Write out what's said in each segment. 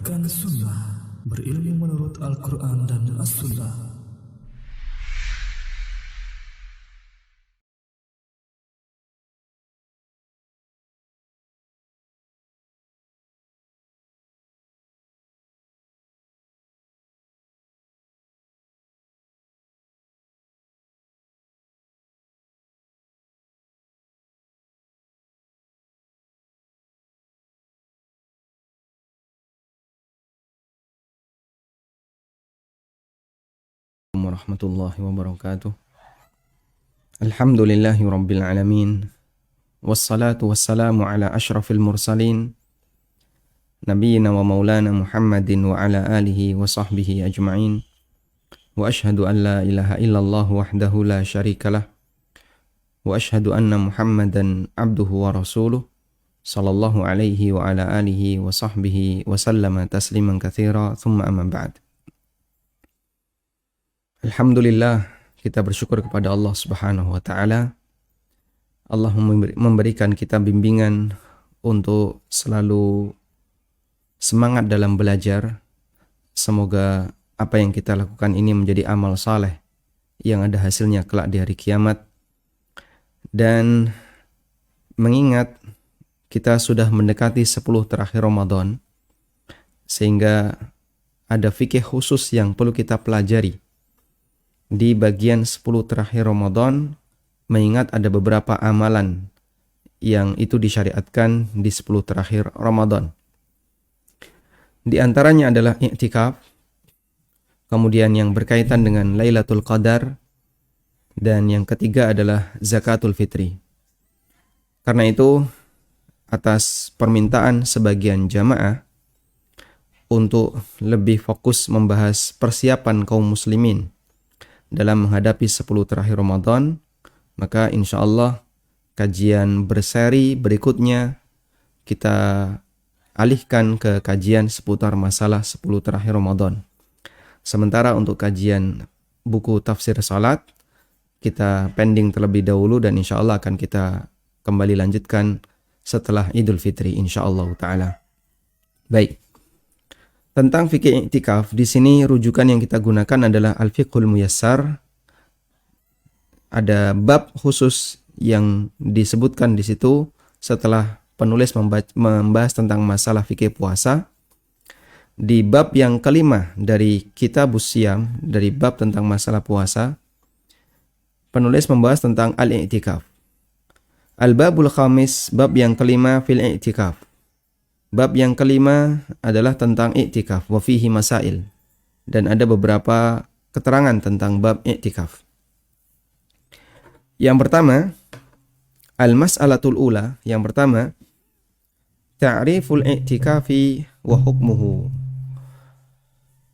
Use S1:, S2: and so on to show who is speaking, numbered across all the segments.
S1: Menegakkan sunnah, berilmu menurut Al-Quran dan As-Sunnah.
S2: Warahmatullahi wabarakatuh. Alhamdulillahi rabbil alamin. Wassalatu wassalamu ala ashrafil mursalin nabiyyina wa maulana Muhammadin wa ala alihi wa sahbihi ajma'in. Wa ashhadu an la ilaha illallah wahdahu la syarikalah. Wa ashhadu anna Muhammadan abduhu wa rasuluh sallallahu alaihi wa ala alihi wa sahbihi wa sallama tasliman katsira. Thumma amma ba'd. Alhamdulillah, kita bersyukur kepada Allah Subhanahu wa taala. Allah memberikan kita bimbingan untuk selalu semangat dalam belajar. Semoga apa yang kita lakukan ini menjadi amal saleh yang ada hasilnya kelak di hari kiamat. Dan mengingat kita sudah mendekati 10 terakhir Ramadan, sehingga ada fikih khusus yang perlu kita pelajari di bagian 10 terakhir Ramadan, mengingat ada beberapa amalan yang itu disyariatkan di 10 terakhir Ramadan. Di antaranya adalah i'tikaf, kemudian yang berkaitan dengan Lailatul Qadar, dan yang ketiga adalah zakatul fitri. Karena itu, atas permintaan sebagian jamaah untuk lebih fokus membahas persiapan kaum muslimin dalam menghadapi 10 terakhir Ramadan, maka insya Allah kajian berseri berikutnya kita alihkan ke kajian seputar masalah 10 terakhir Ramadan. Sementara untuk kajian buku tafsir salat, kita pending terlebih dahulu dan insya Allah akan kita kembali lanjutkan setelah Idul Fitri insya Allah ta'ala. Baik. Tentang fikih i'tikaf, di sini rujukan yang kita gunakan adalah Al-Fiqhul Muyassar. Ada bab khusus yang disebutkan di situ setelah penulis membahas tentang masalah fikih puasa. Di bab yang kelima dari Kitabus Shiyam, dari bab tentang masalah puasa, penulis membahas tentang al-i'tikaf. Al-Babul Khamis, bab yang kelima fil i'tikaf. Bab yang kelima adalah tentang i'tikaf, wa fihi masail. Dan ada beberapa keterangan tentang bab i'tikaf. Yang pertama, al-mas'alatul ula, yang pertama, ta'riful i'tikafi wa hukmuhu.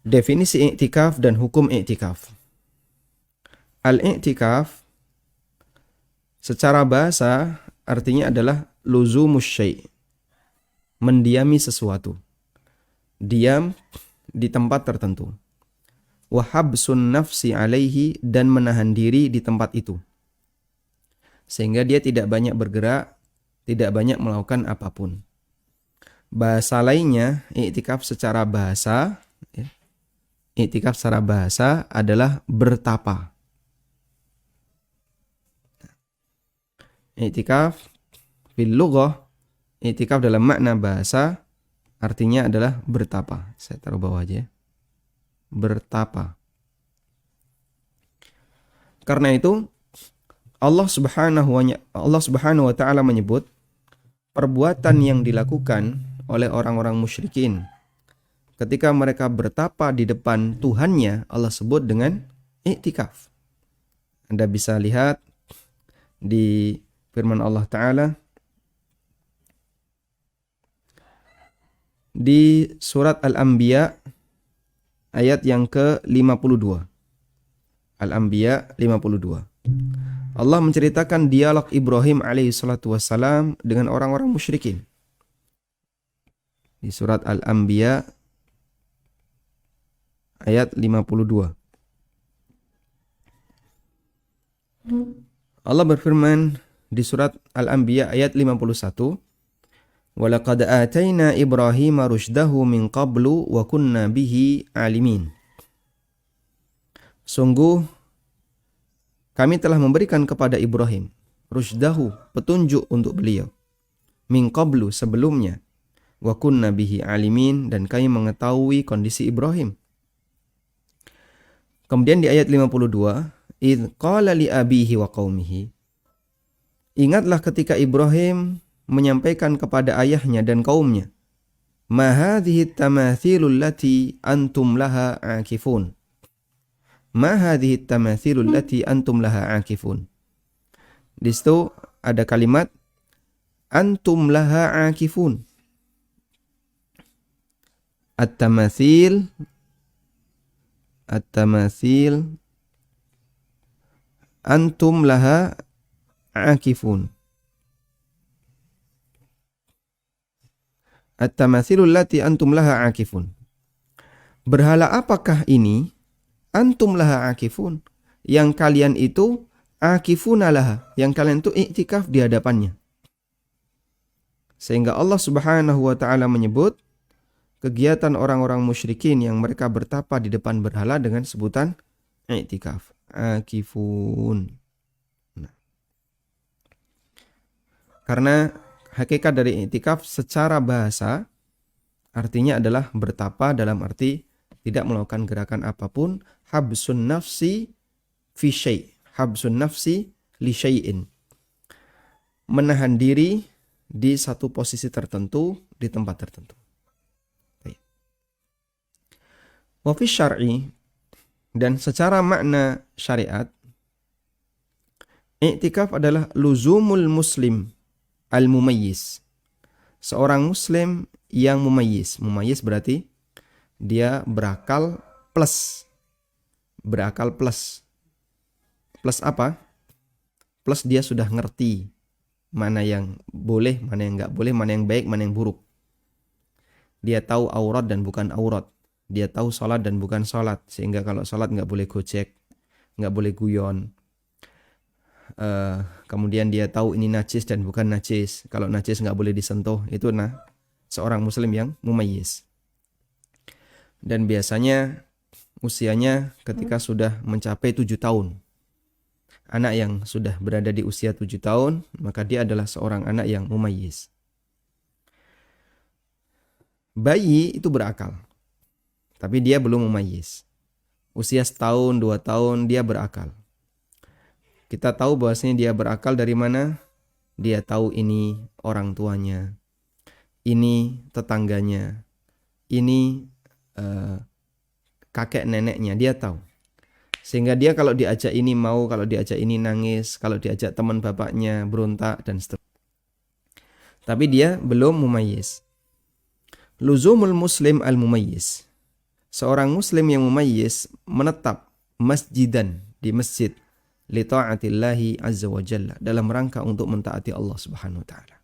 S2: Definisi i'tikaf dan hukum i'tikaf. Al-i'tikaf secara bahasa artinya adalah luzumus syai', mendiami sesuatu, diam di tempat tertentu. Wahabsun nafsi alaihi, dan menahan diri di tempat itu, sehingga dia tidak banyak bergerak, tidak banyak melakukan apapun. Bahasa lainnya, i'tikaf secara bahasa, i'tikaf secara bahasa adalah bertapa. I'tikaf fil lughah, i'tikaf dalam makna bahasa artinya adalah bertapa. Saya taruh bawah aja. Bertapa. Karena itu Allah Subhanahu wa taala menyebut perbuatan yang dilakukan oleh orang-orang musyrikin ketika mereka bertapa di depan Tuhannya, Allah sebut dengan i'tikaf. Anda bisa lihat di firman Allah Ta'ala di surat Al-Anbiya ayat yang ke-52. Al-Anbiya 52. Allah menceritakan dialog Ibrahim alaihissalatu wassalam dengan orang-orang musyrikin. Di surat Al-Anbiya ayat 52. Allah berfirman di surat Al-Anbiya ayat 51, Walaqad ataina Ibrahima rusydahu min qablu wa kunna bihi alimin. Sungguh kami telah memberikan kepada Ibrahim rusydahu, petunjuk untuk beliau, min qablu, sebelumnya, wa kunna bihi alimin, dan kami mengetahui kondisi Ibrahim. Kemudian di ayat 52, idh qala li abihi wa qaumihi, ingatlah ketika Ibrahim menyampaikan kepada ayahnya dan kaumnya, ma hadhihi tamathilul lati antum laha akifun. Ma hadhihi tamathilul lati antum laha akifun. Di situ ada kalimat antum laha akifun. At-tamathil antum laha akifun. At-tamathilul lati antum laha akifun. Berhala apakah ini? Antum laha akifun. Yang kalian itu akifuna laha. Yang kalian itu iktikaf di hadapannya. Sehingga Allah Subhanahu wa ta'ala menyebut kegiatan orang-orang musyrikin yang mereka bertapa di depan berhala dengan sebutan iktikaf. Akifun. Nah. Karena hakikat dari iktikaf secara bahasa artinya adalah bertapa dalam arti tidak melakukan gerakan apapun, habsun nafsi fi syai', habsun nafsi li syai'in. Menahan diri di satu posisi tertentu, di tempat tertentu. Wa fi syar'i, dan secara makna syariat, iktikaf adalah luzumul muslim al-mumayyiz. Seorang muslim yang mumayyiz. Mumayyiz berarti dia berakal plus. Berakal plus. Plus apa? Plus dia sudah ngerti mana yang boleh, mana yang enggak boleh, mana yang baik, mana yang buruk. Dia tahu aurat dan bukan aurat. Dia tahu sholat dan bukan sholat. Sehingga kalau sholat enggak boleh gojek, enggak boleh guyon. Kemudian dia tahu ini najis dan bukan najis. Kalau najis enggak boleh disentuh. Itu seorang muslim yang mumayyiz. Dan biasanya usianya ketika sudah mencapai 7 tahun. Anak yang sudah berada di usia 7 tahun, maka dia adalah seorang anak yang mumayyiz. Bayi itu berakal, tapi dia belum mumayyiz. Usia 1 tahun, 2 tahun dia berakal. Kita tahu bahwasanya dia berakal dari mana? Dia tahu ini orang tuanya, ini tetangganya, ini kakek neneknya, dia tahu. Sehingga dia kalau diajak ini mau, kalau diajak ini nangis, kalau diajak teman bapaknya berontak dan seterusnya. Tapi dia belum mumayyiz. Luzumul muslim al-mumayyiz. Seorang muslim yang mumayyiz menetap masjidan, di masjid, li ta'atillahi azza wa jalla, dalam rangka untuk mentaati Allah Subhanahu wa ta'ala.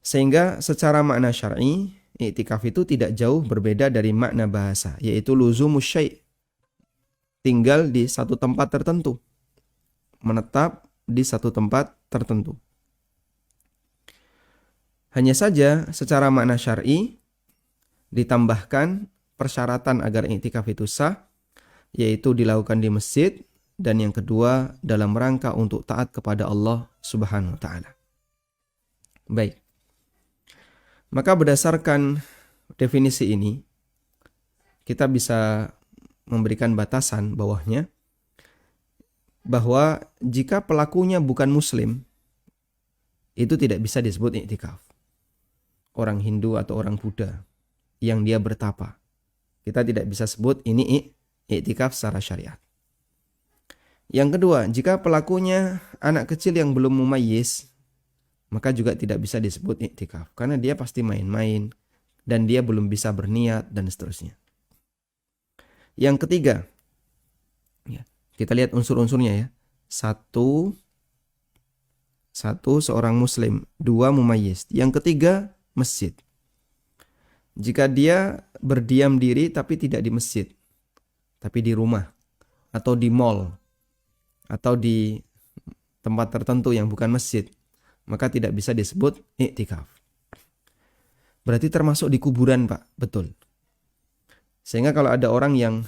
S2: Sehingga secara makna syar'i, iktikaf itu tidak jauh berbeda dari makna bahasa, yaitu luzumus syai', tinggal di satu tempat tertentu, menetap di satu tempat tertentu. Hanya saja secara makna syar'i ditambahkan persyaratan agar iktikaf itu sah, yaitu dilakukan di masjid, dan yang kedua dalam rangka untuk taat kepada Allah Subhanahu wa ta'ala. Baik. Maka berdasarkan definisi ini, kita bisa memberikan batasan bawahnya, bahwa jika pelakunya bukan muslim, itu tidak bisa disebut iktikaf. Orang Hindu atau orang Buddha yang dia bertapa, kita tidak bisa sebut ini iktikaf secara syariat. Yang kedua, jika pelakunya anak kecil yang belum mumayyiz, maka juga tidak bisa disebut iktikaf, karena dia pasti main-main dan dia belum bisa berniat dan seterusnya. Yang ketiga, kita lihat unsur-unsurnya ya. Satu seorang muslim, 2 mumayyiz. Yang ketiga, masjid. Jika dia berdiam diri tapi tidak di masjid, tapi di rumah atau di mall atau di tempat tertentu yang bukan masjid, maka tidak bisa disebut i'tikaf. Berarti termasuk di kuburan, Pak. Betul. Sehingga kalau ada orang yang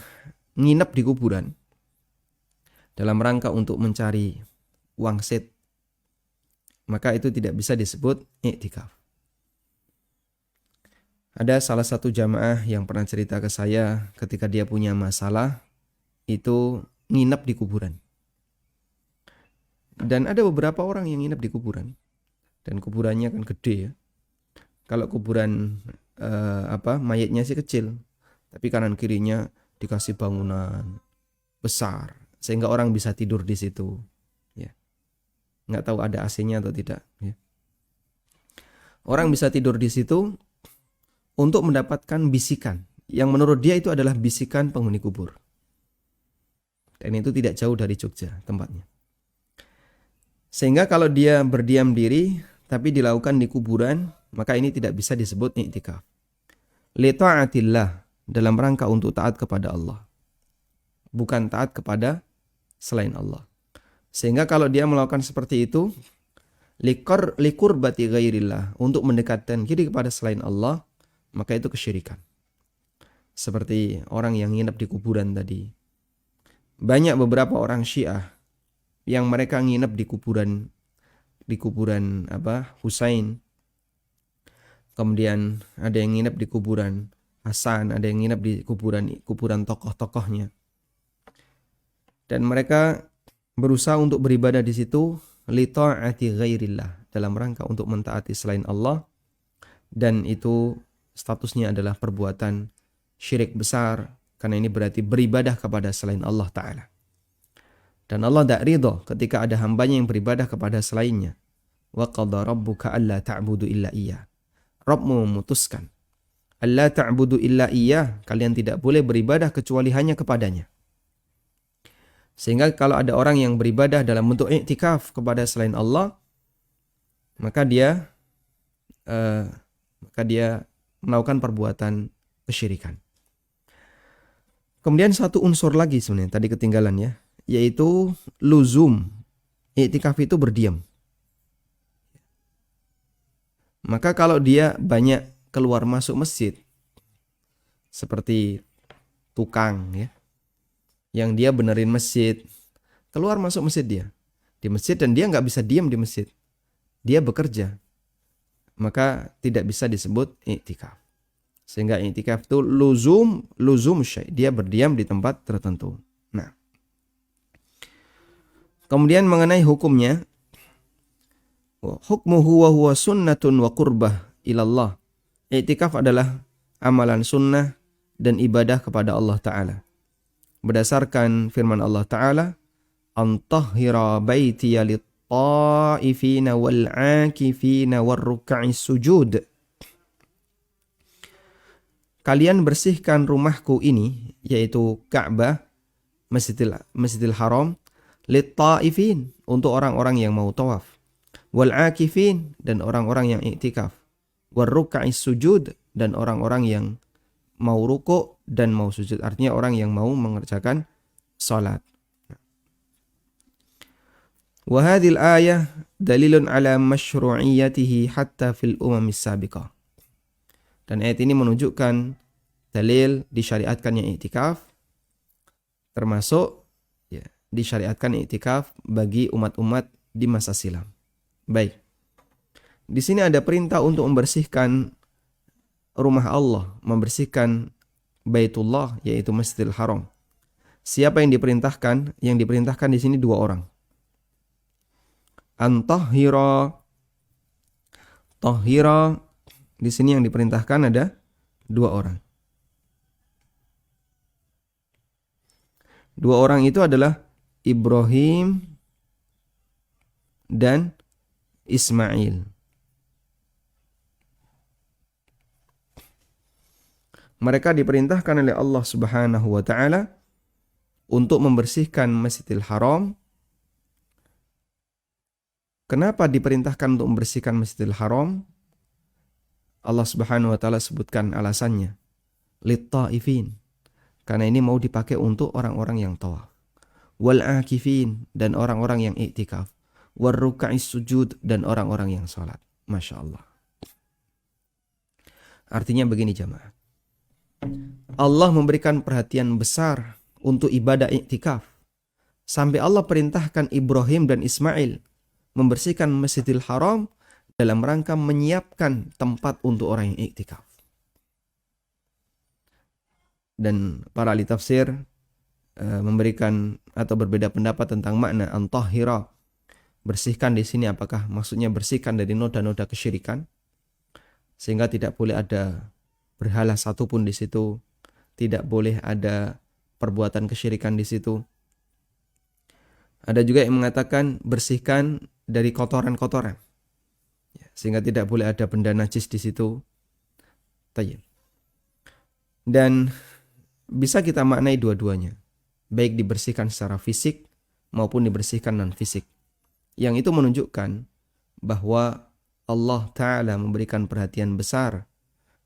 S2: nginep di kuburan dalam rangka untuk mencari wangsit, maka itu tidak bisa disebut i'tikaf. Ada salah satu jamaah yang pernah cerita ke saya ketika dia punya masalah, itu nginep di kuburan. Dan ada beberapa orang yang nginep di kuburan. Dan kuburannya kan gede ya. Kalau kuburan mayatnya sih kecil, tapi kanan kirinya dikasih bangunan besar sehingga orang bisa tidur di situ. Ya. Nggak tahu ada AC-nya atau tidak. Ya. Orang bisa tidur di situ untuk mendapatkan bisikan yang menurut dia itu adalah bisikan penghuni kubur. Dan itu tidak jauh dari Jogja tempatnya. Sehingga kalau dia berdiam diri tapi dilakukan di kuburan, maka ini tidak bisa disebut i'tikaf. Li ta'atillah, dalam rangka untuk taat kepada Allah. Bukan taat kepada selain Allah. Sehingga kalau dia melakukan seperti itu, likurbati ghairillah, untuk mendekatkan diri kepada selain Allah, maka itu kesyirikan. Seperti orang yang nginep di kuburan tadi. Banyak beberapa orang Syiah yang mereka nginep di kuburan Husain. Kemudian ada yang nginep di kuburan Hasan, ada yang nginep di kuburan tokoh-tokohnya. Dan mereka berusaha untuk beribadah di situ li ta'ati ghairillah, dalam rangka untuk mentaati selain Allah, dan itu statusnya adalah perbuatan syirik besar, karena ini berarti beribadah kepada selain Allah Ta'ala. Dan Allah tidak ridho ketika ada hambanya yang beribadah kepada selainnya. Wa qadha rabbuka alla ta'budu illa iyyah. Rabbmu memutuskan alla ta'budu illa iyyah, kalian tidak boleh beribadah kecuali hanya kepadanya. Sehingga kalau ada orang yang beribadah dalam bentuk i'tikaf kepada selain Allah, maka dia melakukan perbuatan kesyirikan. Kemudian satu unsur lagi sebenarnya tadi ketinggalan ya, yaitu luzum. I'tikaf itu berdiam. Maka kalau dia banyak keluar masuk masjid, seperti tukang ya, yang dia benerin masjid, keluar masuk masjid dia, di masjid, dan dia nggak bisa diam di masjid, dia bekerja, maka tidak bisa disebut i'tikaf. Sehingga i'tikaf itu luzum syai', dia berdiam di tempat tertentu. Nah, kemudian mengenai hukumnya, hukmuhu wa huwa sunnatun wa qurbah ilallah. I'tikaf adalah amalan sunnah dan ibadah kepada Allah Ta'ala. Berdasarkan firman Allah Ta'ala, antahhira baitiya lit-ta'ifina wal-'akifina war-ruk'is sujud. Kalian bersihkan rumahku ini, yaitu Ka'bah, Masjidil Haram, lit-ta'ifin, untuk orang-orang yang mau tawaf, wal-'akifin, dan orang-orang yang i'tikaf, war-ruk'is sujud, dan orang-orang yang mau rukuk dan mau sujud, artinya orang yang mau mengerjakan salat. Wa hadhil ayah dalilun ala masyru'iyyatihi hatta fil umamis sabiqah. Dan ayat ini menunjukkan dalil disyariatkannya i'tikaf, termasuk ya, disyariatkan i'tikaf bagi umat-umat di masa silam. Baik. Di sini ada perintah untuk membersihkan rumah Allah, membersihkan Baitullah, yaitu Masjidil Haram. Siapa yang diperintahkan? Yang diperintahkan di sini dua orang. Tahira, di sini yang diperintahkan ada dua orang. Dua orang itu adalah Ibrahim dan Ismail. Mereka diperintahkan oleh Allah Subhanahu wa Ta'ala untuk membersihkan Masjidil Haram. Kenapa diperintahkan untuk membersihkan Masjidil Haram? Allah Subhanahu wa Ta'ala sebutkan alasannya. Lit-ta'ifin, karena ini mau dipakai untuk orang-orang yang tawaf. Wal-akifin, dan orang-orang yang i'tikaf. warruka'is sujud, dan orang-orang yang salat. Masya Allah. Artinya begini jamaah. Allah memberikan perhatian besar untuk ibadah iktikaf. Sampai Allah perintahkan Ibrahim dan Ismail membersihkan Masjidil Haram dalam rangka menyiapkan tempat untuk orang yang iktikaf. Dan para ahli tafsir memberikan atau berbeda pendapat tentang makna antahhira. Bersihkan di sini apakah maksudnya bersihkan dari noda-noda kesyirikan, sehingga tidak boleh ada berhala satupun di situ, tidak boleh ada perbuatan kesyirikan di situ. Ada juga yang mengatakan bersihkan dari kotoran-kotoran, sehingga tidak boleh ada benda najis di situ. Tayyib. Dan bisa kita maknai dua-duanya, baik dibersihkan secara fisik maupun dibersihkan non-fisik. Yang itu menunjukkan bahwa Allah Ta'ala memberikan perhatian besar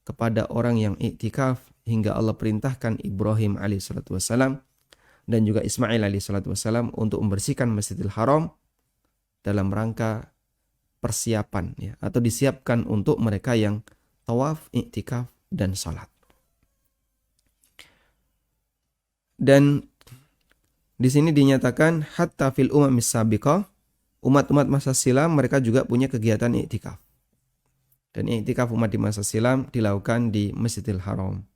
S2: kepada orang yang iktikaf, hingga Allah perintahkan Ibrahim alaihissalam dan juga Ismail alaihissalam untuk membersihkan Masjidil Haram dalam rangka persiapan, ya, atau disiapkan untuk mereka yang tawaf, iktikaf, dan salat. Dan di sini dinyatakan hatta fil umamis sabiqah, umat-umat masa silam mereka juga punya kegiatan iktikaf. Dan iktikaf umat di masa silam dilakukan di Masjidil Haram.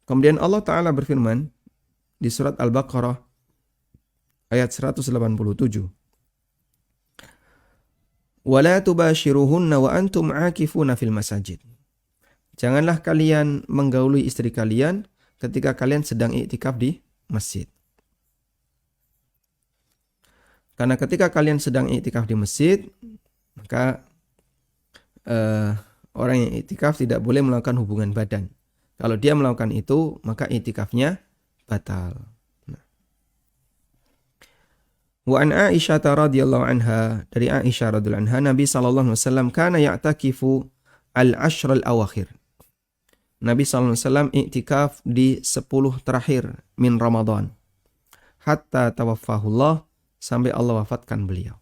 S2: Kemudian Allah Ta'ala berfirman di surat Al-Baqarah ayat 187. وَلَا تُبَاشِرُهُنَّ وَأَنْتُمْ عَاكِفُونَ فِي الْمَسَاجِدِ. Janganlah kalian menggauli istri kalian ketika kalian sedang iktikaf di masjid. Karena ketika kalian sedang iktikaf di masjid, maka orang yang iktikaf tidak boleh melakukan hubungan badan. Kalau dia melakukan itu, maka iktikafnya batal. Wa an Aisyah radhiyallahu anha, dari Aisyah radhiyallahu anha, Nabi sallallahu alaihi wasallam kana ya'takifu al-ashr al-awakhir. Nabi sallallahu alaihi wasallam iktikaf di 10 terakhir min Ramadan. Hatta tawaffahullah, sampai Allah wafatkan beliau.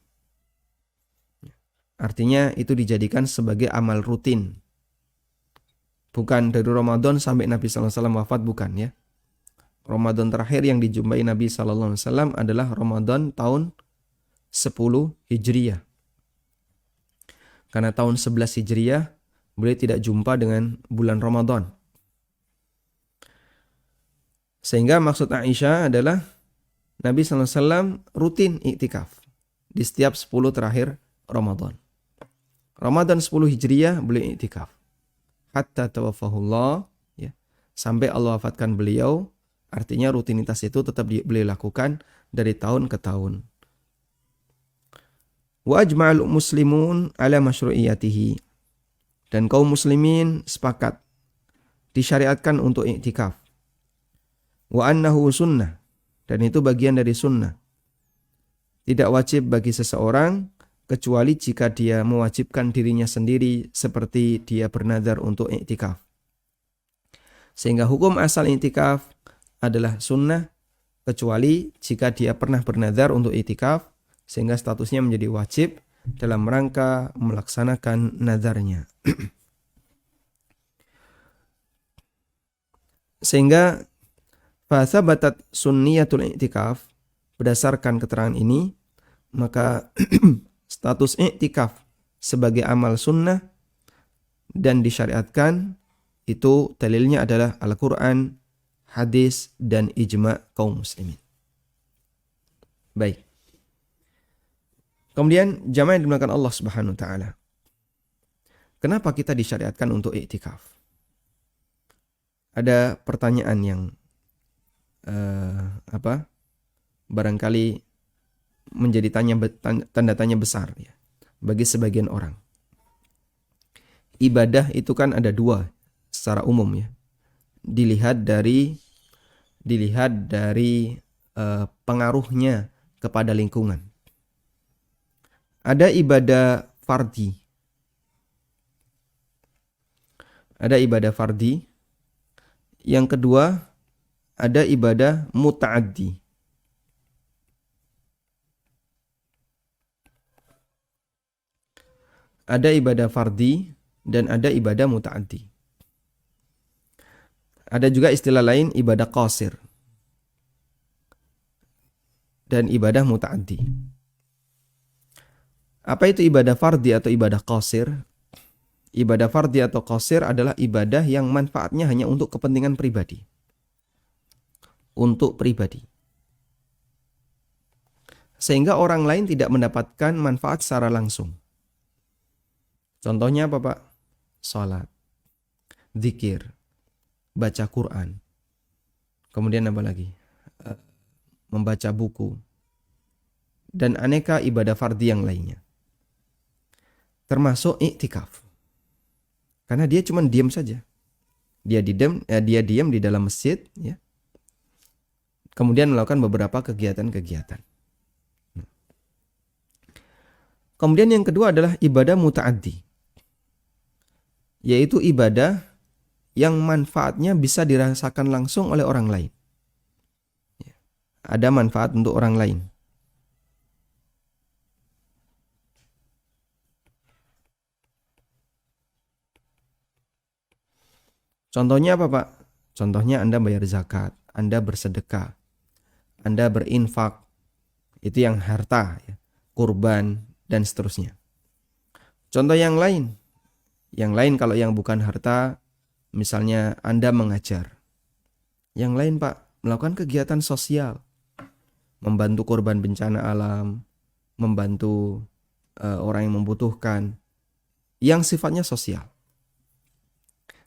S2: Artinya itu dijadikan sebagai amal rutin. Bukan dari Ramadan sampai Nabi sallallahu alaihi wasallam wafat, bukan, ya. Ramadan terakhir yang dijumpai Nabi sallallahu alaihi wasallam adalah Ramadan tahun 10 Hijriyah. Karena tahun 11 Hijriyah beliau tidak jumpa dengan bulan Ramadan. Sehingga maksud Aisyah adalah Nabi sallallahu alaihi wasallam rutin iktikaf di setiap 10 terakhir Ramadan. Ramadan 10 Hijriyah beliau iktikaf. Hatta tawaffahullah, ya, sampai Allah wafatkan beliau. Artinya rutinitas itu tetap beliau lakukan dari tahun ke tahun. Wa ajma'al muslimun ala masyru'iyatihi. Dan kaum muslimin sepakat disyariatkan untuk iktikaf. Wa annahu sunnah. Dan itu bagian dari sunnah. Tidak wajib bagi seseorang kecuali jika dia mewajibkan dirinya sendiri seperti dia bernazar untuk iktikaf. Sehingga hukum asal iktikaf adalah sunnah kecuali jika dia pernah bernazar untuk iktikaf sehingga statusnya menjadi wajib dalam rangka melaksanakan nazarnya. Sehingga fathabatat sunniyatul i'tikaf, berdasarkan keterangan ini, maka status i'tikaf sebagai amal sunnah dan disyariatkan itu dalilnya adalah Al-Quran, hadis, dan ijma' kaum muslimin. Baik. Kemudian jamaah yang dimuliakan Allah Subhanahu wa taala. Kenapa kita disyariatkan untuk i'tikaf? Ada pertanyaan yang barangkali menjadi tanda tanya besar, ya, bagi sebagian orang. Ibadah itu kan ada dua secara umum, ya. Dilihat dari pengaruhnya kepada lingkungan. Ada ibadah fardhi. Ada ibadah fardhi. Yang kedua, ada ibadah muta'addi. Ada ibadah fardhi dan ada ibadah muta'addi. Ada juga istilah lain ibadah qasir dan ibadah muta'addi. Apa itu ibadah fardhi atau ibadah qasir? Ibadah fardhi atau qasir adalah ibadah yang manfaatnya hanya untuk kepentingan pribadi. Untuk pribadi. Sehingga orang lain tidak mendapatkan manfaat secara langsung. Contohnya apa, Pak? Salat, zikir, baca Quran. Kemudian apa lagi? Membaca buku. Dan aneka ibadah fardhi yang lainnya. Termasuk iktikaf. Karena dia cuma diam saja. Dia diam di dalam masjid, ya. Kemudian melakukan beberapa kegiatan-kegiatan. Kemudian yang kedua adalah ibadah muta'addi. Yaitu ibadah yang manfaatnya bisa dirasakan langsung oleh orang lain. Ada manfaat untuk orang lain. Contohnya apa, Pak? Contohnya Anda bayar zakat, Anda bersedekah, Anda berinfak, itu yang harta, ya, kurban, dan seterusnya. Contoh yang lain kalau yang bukan harta, misalnya Anda mengajar. Yang lain, Pak, melakukan kegiatan sosial, membantu korban bencana alam, membantu orang yang membutuhkan, yang sifatnya sosial.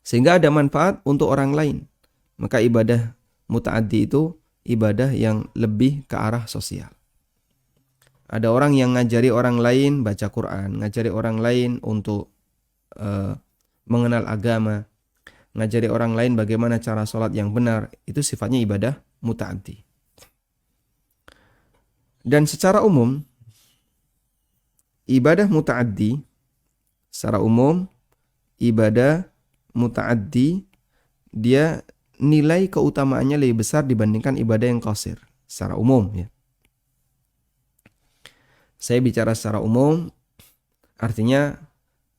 S2: Sehingga ada manfaat untuk orang lain. Maka ibadah muta'addi itu ibadah yang lebih ke arah sosial. Ada orang yang ngajari orang lain baca Quran, ngajari orang lain untuk mengenal agama, ngajari orang lain bagaimana cara sholat yang benar, itu sifatnya ibadah muta'addi. Dan secara umum, ibadah muta'addi, dia nilai keutamaannya lebih besar dibandingkan ibadah yang qasir secara umum, ya. Saya bicara secara umum, artinya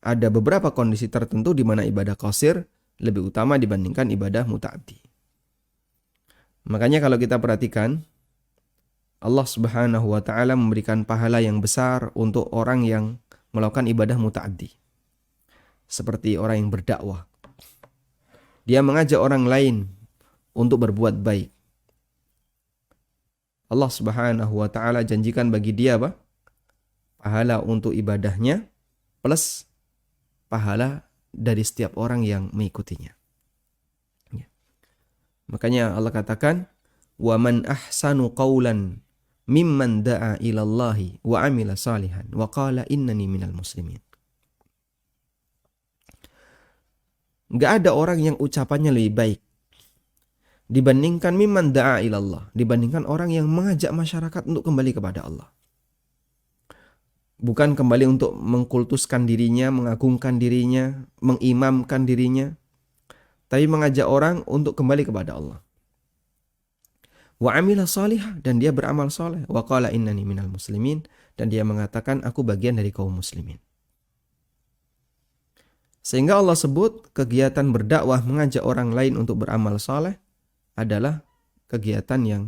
S2: ada beberapa kondisi tertentu di mana ibadah qasir lebih utama dibandingkan ibadah muta'addi. Makanya kalau kita perhatikan, Allah Subhanahu wa taala memberikan pahala yang besar untuk orang yang melakukan ibadah muta'addi. Seperti orang yang berdakwah. Dia mengajak orang lain untuk berbuat baik. Allah Subhanahu wa taala janjikan bagi dia apa? Pahala untuk ibadahnya plus pahala dari setiap orang yang mengikutinya. Ya. Makanya Allah katakan, "Wa man ahsanu qawlan mimman da'a ilallahi wa amila salihan wa qala innani minal muslimin." Enggak ada orang yang ucapannya lebih baik dibandingkan mimman da'a ilallah, dibandingkan orang yang mengajak masyarakat untuk kembali kepada Allah. Bukan kembali untuk mengkultuskan dirinya, mengagungkan dirinya, mengimamkan dirinya, tapi mengajak orang untuk kembali kepada Allah. Wa amila salihah, dan dia beramal saleh. Wa qala innani minal muslimin, dan dia mengatakan aku bagian dari kaum muslimin. Sehingga Allah sebut kegiatan berdakwah mengajak orang lain untuk beramal saleh adalah kegiatan yang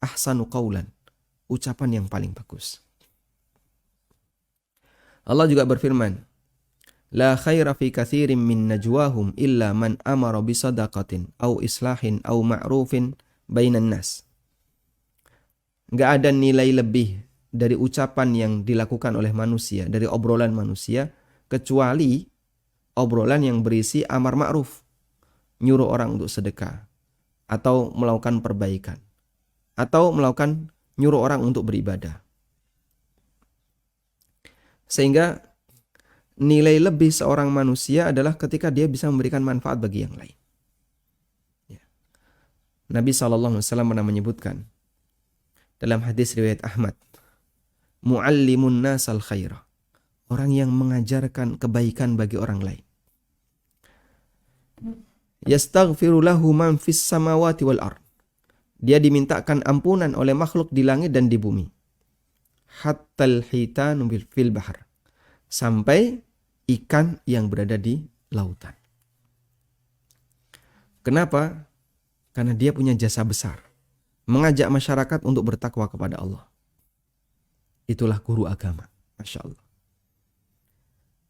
S2: ahsanu qaulan, ucapan yang paling bagus. Allah juga berfirman, la khaira fi katsirin min najwahum illa man amara bi shadaqatin au islahin au ma'rufin bainan nas. Enggak ada nilai lebih dari ucapan yang dilakukan oleh manusia, dari obrolan manusia, kecuali obrolan yang berisi amar ma'ruf, nyuruh orang untuk sedekah, atau melakukan perbaikan, atau nyuruh orang untuk beribadah. Sehingga nilai lebih seorang manusia adalah ketika dia bisa memberikan manfaat bagi yang lain. Ya. Nabi SAW pernah menyebutkan dalam hadis riwayat Ahmad, mu'allimun nasal khairah, orang yang mengajarkan kebaikan bagi orang lain. Yastaghfiru lahu man fis samawati wal ard, dia dimintakan ampunan oleh makhluk di langit dan di bumi. Hattal hitanu fil bahar, sampai ikan yang berada di lautan. Kenapa? Karena dia punya jasa besar, mengajak masyarakat untuk bertakwa kepada Allah. Itulah guru agama, Masya Allah.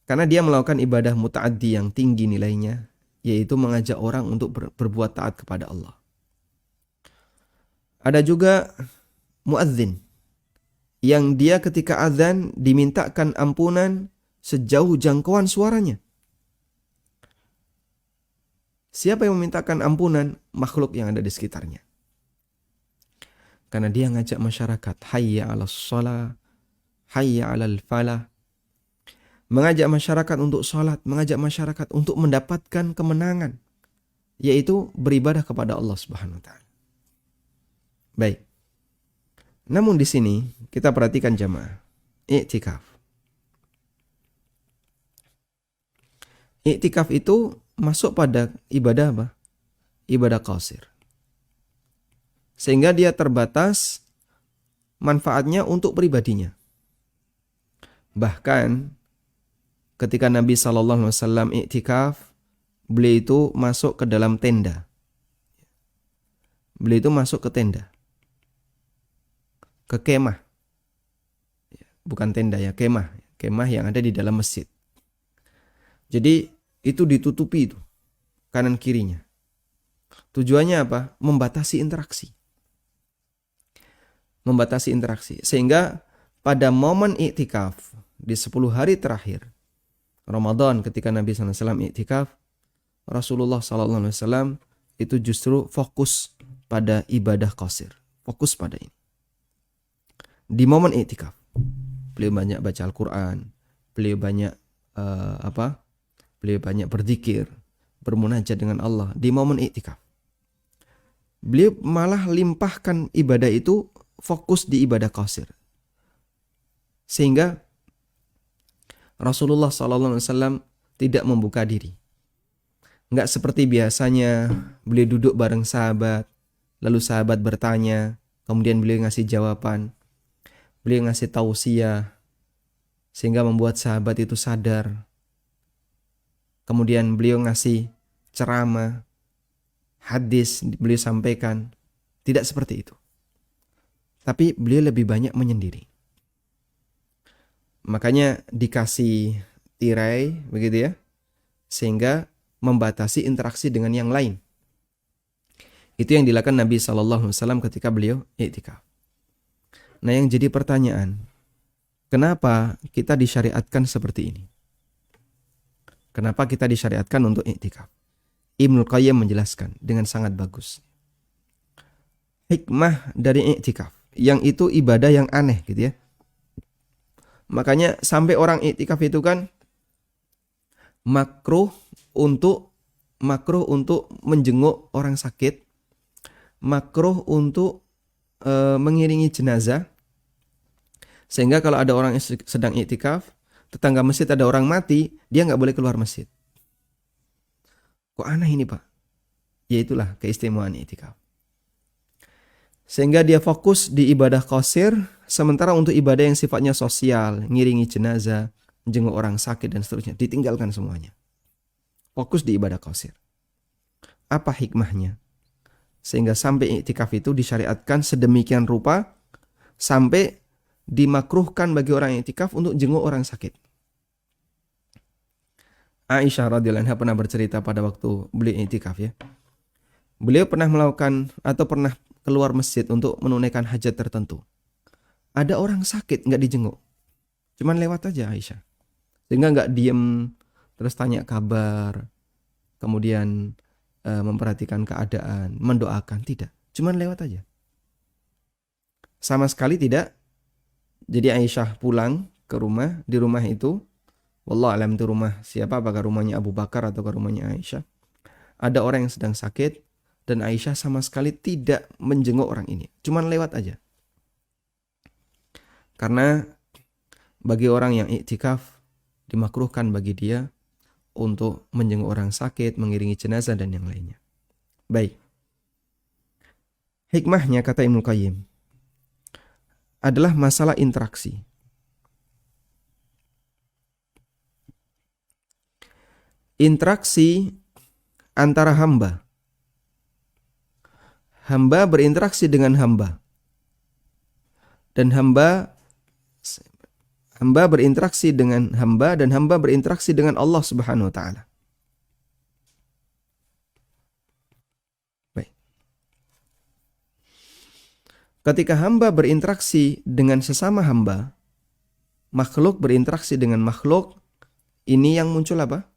S2: Karena dia melakukan ibadah muta'addi yang tinggi nilainya, yaitu mengajak orang untuk berbuat taat kepada Allah. Ada juga muadzin, yang dia ketika azan dimintakan ampunan sejauh jangkauan suaranya. Siapa yang memintakan ampunan? Makhluk yang ada di sekitarnya. Karena dia ngajak masyarakat, hayya 'alas shalah, hayya 'alal falah. Mengajak masyarakat untuk salat, mengajak masyarakat untuk mendapatkan kemenangan, yaitu beribadah kepada Allah Subhanahu wa taala. Baik. Namun di sini kita perhatikan jamaah, i'tikaf. I'tikaf itu masuk pada ibadah apa? Ibadah qasir. Sehingga dia terbatas manfaatnya untuk pribadinya. Bahkan ketika Nabi SAW i'tikaf, beliau itu masuk ke dalam tenda. Beliau itu masuk ke tenda. Ke kemah. Bukan tenda ya, kemah. Kemah yang ada di dalam masjid. Jadi itu ditutupi itu kanan kirinya. Tujuannya apa? Membatasi interaksi. Membatasi interaksi. Sehingga pada momen i'tikaf di 10 hari terakhir Ramadan, ketika Nabi SAW i'tikaf, Rasulullah SAW itu justru fokus pada ibadah qasir. Fokus pada ini. Di momen i'tikaf, beliau banyak baca Al-Quran, beliau banyak beliau banyak berzikir, bermunajat dengan Allah di momen i'tikaf. Beliau malah limpahkan ibadah itu fokus di ibadah qasir. Sehingga Rasulullah SAW tidak membuka diri. Enggak seperti biasanya beliau duduk bareng sahabat, lalu sahabat bertanya, kemudian beliau ngasih jawaban. Beliau ngasih tausiah sehingga membuat sahabat itu sadar. Kemudian beliau ngasih ceramah, hadis beliau sampaikan. Tidak seperti itu. Tapi beliau lebih banyak menyendiri. Makanya dikasih tirai begitu ya, sehingga membatasi interaksi dengan yang lain. Itu yang dilakukan Nabi SAW ketika beliau i'tikaf. Nah, yang jadi pertanyaan, kenapa kita disyariatkan seperti ini? Kenapa kita disyariatkan untuk i'tikaf? Ibnu Qayyim menjelaskan dengan sangat bagus. Hikmah dari i'tikaf, yang itu ibadah yang aneh gitu ya. Makanya sampai orang i'tikaf itu kan makruh untuk menjenguk orang sakit, makruh untuk mengiringi jenazah. Sehingga kalau ada orang yang sedang i'tikaf, tetangga masjid ada orang mati, dia nggak boleh keluar masjid. Kok aneh ini Pak? Ya itulah keistimewaan i'tikaf. Sehingga dia fokus di ibadah qasir, sementara untuk ibadah yang sifatnya sosial, ngiringi jenazah, menjenguk orang sakit dan seterusnya, ditinggalkan semuanya. Fokus di ibadah qasir. Apa hikmahnya? Sehingga sampai i'tikaf itu disyariatkan sedemikian rupa, sampai dimakruhkan bagi orang i'tikaf untuk jenguk orang sakit. Aisyah radhiyallahu anha pernah bercerita pada waktu beliau i'tikaf ya. Beliau pernah melakukan atau pernah keluar masjid untuk menunaikan hajat tertentu. Ada orang sakit nggak dijenguk, cuman lewat aja Aisyah. Sehingga nggak diem terus tanya kabar, kemudian memperhatikan keadaan, mendoakan, tidak. Cuman lewat aja. Sama sekali tidak. Jadi Aisyah pulang ke rumah, di rumah itu, wallahu alam itu rumah siapa, apakah rumahnya Abu Bakar atau rumahnya Aisyah. Ada orang yang sedang sakit dan Aisyah sama sekali tidak menjenguk orang ini, cuman lewat aja. Karena bagi orang yang i'tikaf dimakruhkan bagi dia untuk menjenguk orang sakit, mengiringi jenazah dan yang lainnya. Baik. Hikmahnya kata Ibnu Qayyim adalah masalah interaksi. interaksi antara hamba. Hamba berinteraksi dengan hamba. Dan hamba berinteraksi dengan hamba, dan hamba berinteraksi dengan Allah Subhanahu wa taala. Baik. Ketika hamba berinteraksi dengan sesama hamba, makhluk berinteraksi dengan makhluk, ini yang muncul apa?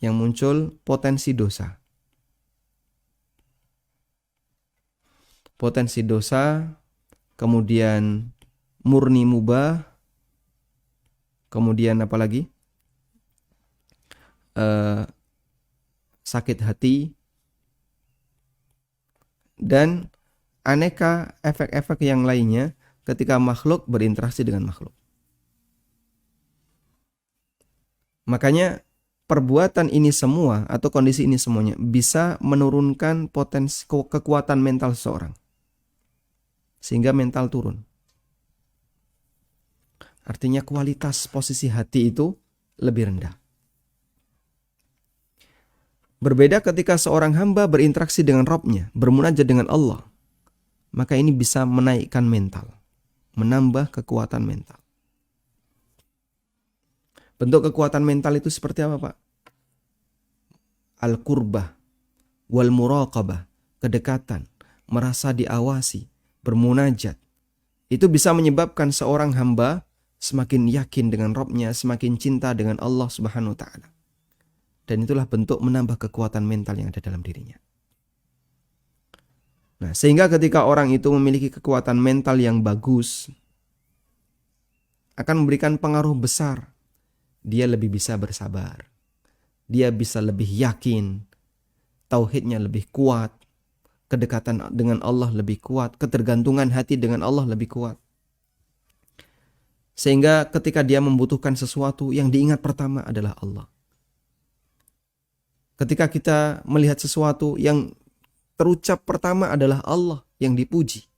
S2: Yang muncul potensi dosa. Potensi dosa, kemudian murni mubah, kemudian apa lagi? Sakit hati, dan aneka efek-efek yang lainnya ketika makhluk berinteraksi dengan makhluk. Makanya perbuatan ini semua atau kondisi ini semuanya bisa menurunkan potensi kekuatan mental seseorang. Sehingga mental turun. Artinya kualitas posisi hati itu lebih rendah. Berbeda ketika seorang hamba berinteraksi dengan Rabb-nya, bermunajat dengan Allah. Maka ini bisa menaikkan mental, menambah kekuatan mental. Bentuk kekuatan mental itu seperti apa, Pak? Al-qurbah, wal muraqabah, kedekatan, merasa diawasi, bermunajat. Itu bisa menyebabkan seorang hamba semakin yakin dengan Rabb-nya, semakin cinta dengan Allah Subhanahu wa taala. Dan itulah bentuk menambah kekuatan mental yang ada dalam dirinya. Nah, sehingga ketika orang itu memiliki kekuatan mental yang bagus, akan memberikan pengaruh besar. Dia lebih bisa bersabar. Dia bisa lebih yakin. Tauhidnya lebih kuat. Kedekatan dengan Allah lebih kuat. Ketergantungan hati dengan Allah lebih kuat. Sehingga ketika dia membutuhkan sesuatu, yang diingat pertama adalah Allah. Ketika kita melihat sesuatu, yang terucap pertama adalah Allah yang dipuji.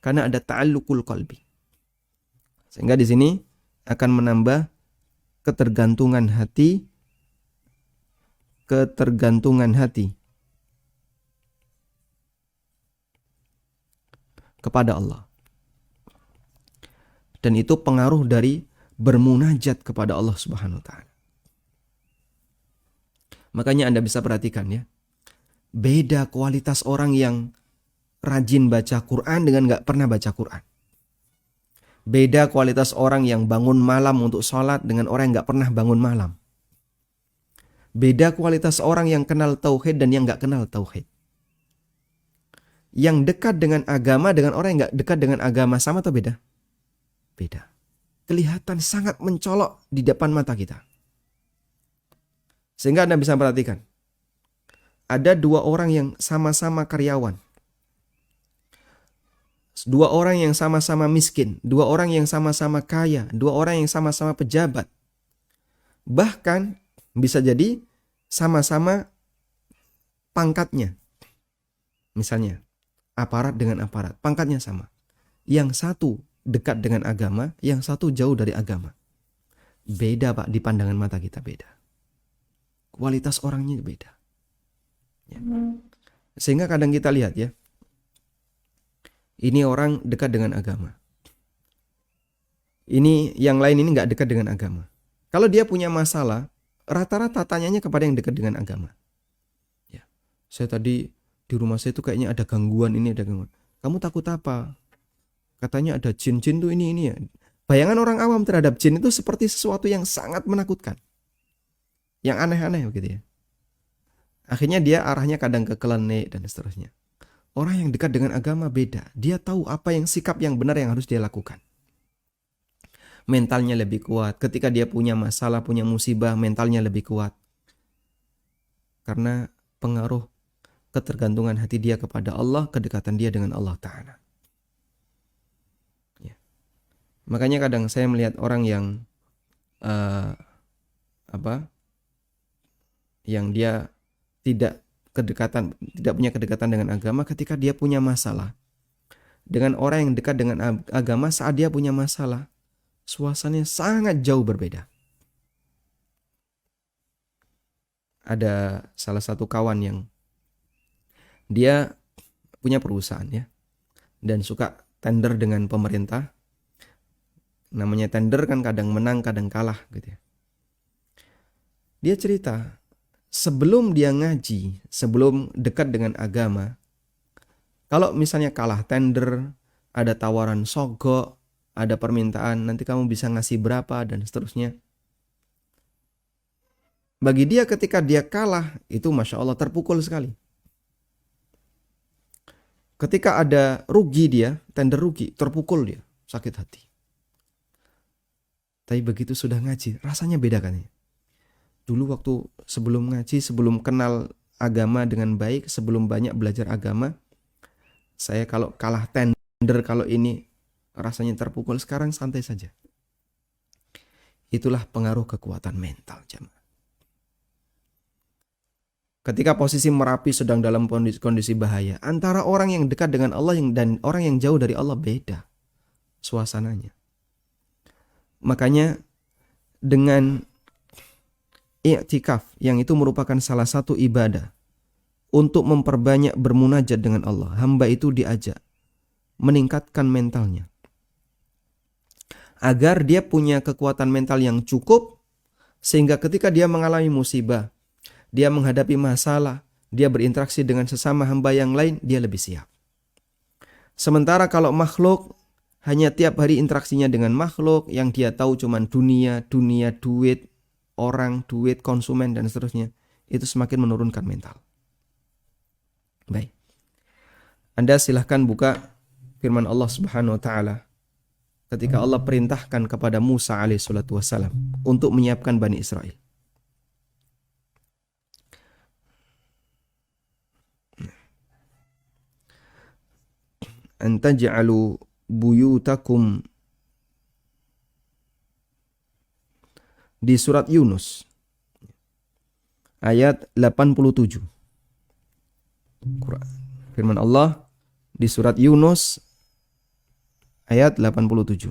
S2: Karena ada ta'alluqul qalbi. Sehingga di sini akan menambah ketergantungan hati kepada Allah. Dan itu pengaruh dari bermunajat kepada Allah Subhanahu wa taala. Makanya Anda bisa perhatikan ya. Beda kualitas orang yang rajin baca Quran dengan gak pernah baca Quran. Beda kualitas orang yang bangun malam untuk sholat dengan orang yang gak pernah bangun malam. Beda kualitas orang yang kenal tauhid dan yang gak kenal tauhid. Yang dekat dengan agama dengan orang yang gak dekat dengan agama, sama atau beda? Beda. Kelihatan sangat mencolok di depan mata kita. Sehingga Anda bisa perhatikan. Ada dua orang yang sama-sama karyawan. Dua orang yang sama-sama miskin. Dua orang yang sama-sama kaya. Dua orang yang sama-sama pejabat. Bahkan bisa jadi sama-sama pangkatnya. Misalnya aparat dengan aparat. Pangkatnya sama. Yang satu dekat dengan agama. Yang satu jauh dari agama. Beda Pak, di pandangan mata kita beda. Kualitas orangnya beda. Ya. Sehingga kadang kita lihat ya. Ini orang dekat dengan agama. Ini yang lain ini gak dekat dengan agama. Kalau dia punya masalah, rata-rata tanyanya kepada yang dekat dengan agama. Ya. Saya tadi di rumah saya itu kayaknya ada gangguan ini, ada gangguan. Kamu takut apa? Katanya ada jin-jin tuh ini ya. Bayangan orang awam terhadap jin itu seperti sesuatu yang sangat menakutkan. Yang aneh-aneh begitu ya. Akhirnya dia arahnya kadang ke klenik dan seterusnya. Orang yang dekat dengan agama beda. Dia tahu apa yang sikap yang benar yang harus dia lakukan. Mentalnya lebih kuat. Ketika dia punya masalah, punya musibah, mentalnya lebih kuat. Karena pengaruh ketergantungan hati dia kepada Allah, kedekatan dia dengan Allah Ta'ala. Ya. Makanya kadang saya melihat orang yang yang dia tidak punya kedekatan dengan agama, ketika dia punya masalah dengan orang yang dekat dengan agama, saat dia punya masalah, suasananya sangat jauh berbeda. ada salah satu kawan yang dia punya perusahaan ya, dan suka tender dengan pemerintah. Namanya tender kan kadang menang kadang kalah gitu ya. Dia cerita, sebelum dia ngaji, sebelum dekat dengan agama, kalau misalnya kalah tender, ada tawaran sogok, ada permintaan nanti kamu bisa ngasih berapa dan seterusnya. Bagi dia ketika dia kalah, itu Masya Allah terpukul sekali. Ketika ada rugi dia, tender rugi, terpukul dia, sakit hati. Tapi begitu sudah ngaji, rasanya beda kan ya. Dulu waktu sebelum ngaji, sebelum kenal agama dengan baik, sebelum banyak belajar agama, saya kalau kalah tender, kalau ini rasanya terpukul. Sekarang santai saja. Itulah pengaruh kekuatan mental jemaah. Ketika posisi Merapi sedang dalam kondisi bahaya, antara orang yang dekat dengan Allah dan orang yang jauh dari Allah beda suasananya. Makanya dengan i'tikaf yang itu merupakan salah satu ibadah untuk memperbanyak bermunajat dengan Allah, hamba itu diajak meningkatkan mentalnya agar dia punya kekuatan mental yang cukup sehingga ketika dia mengalami musibah, dia menghadapi masalah, dia berinteraksi dengan sesama hamba yang lain, dia lebih siap. Sementara kalau makhluk hanya tiap hari interaksinya dengan makhluk yang dia tahu cuman dunia, duit, orang, duit, konsumen dan seterusnya, itu semakin menurunkan mental. Baik. Anda silahkan buka firman Allah Subhanahu wa taala ketika Allah perintahkan kepada Musa alaihissalatu wassalam untuk menyiapkan Bani Israel. Antaj'alu buyutakum, di surat Yunus ayat 87. Firman Allah di surat Yunus ayat 87.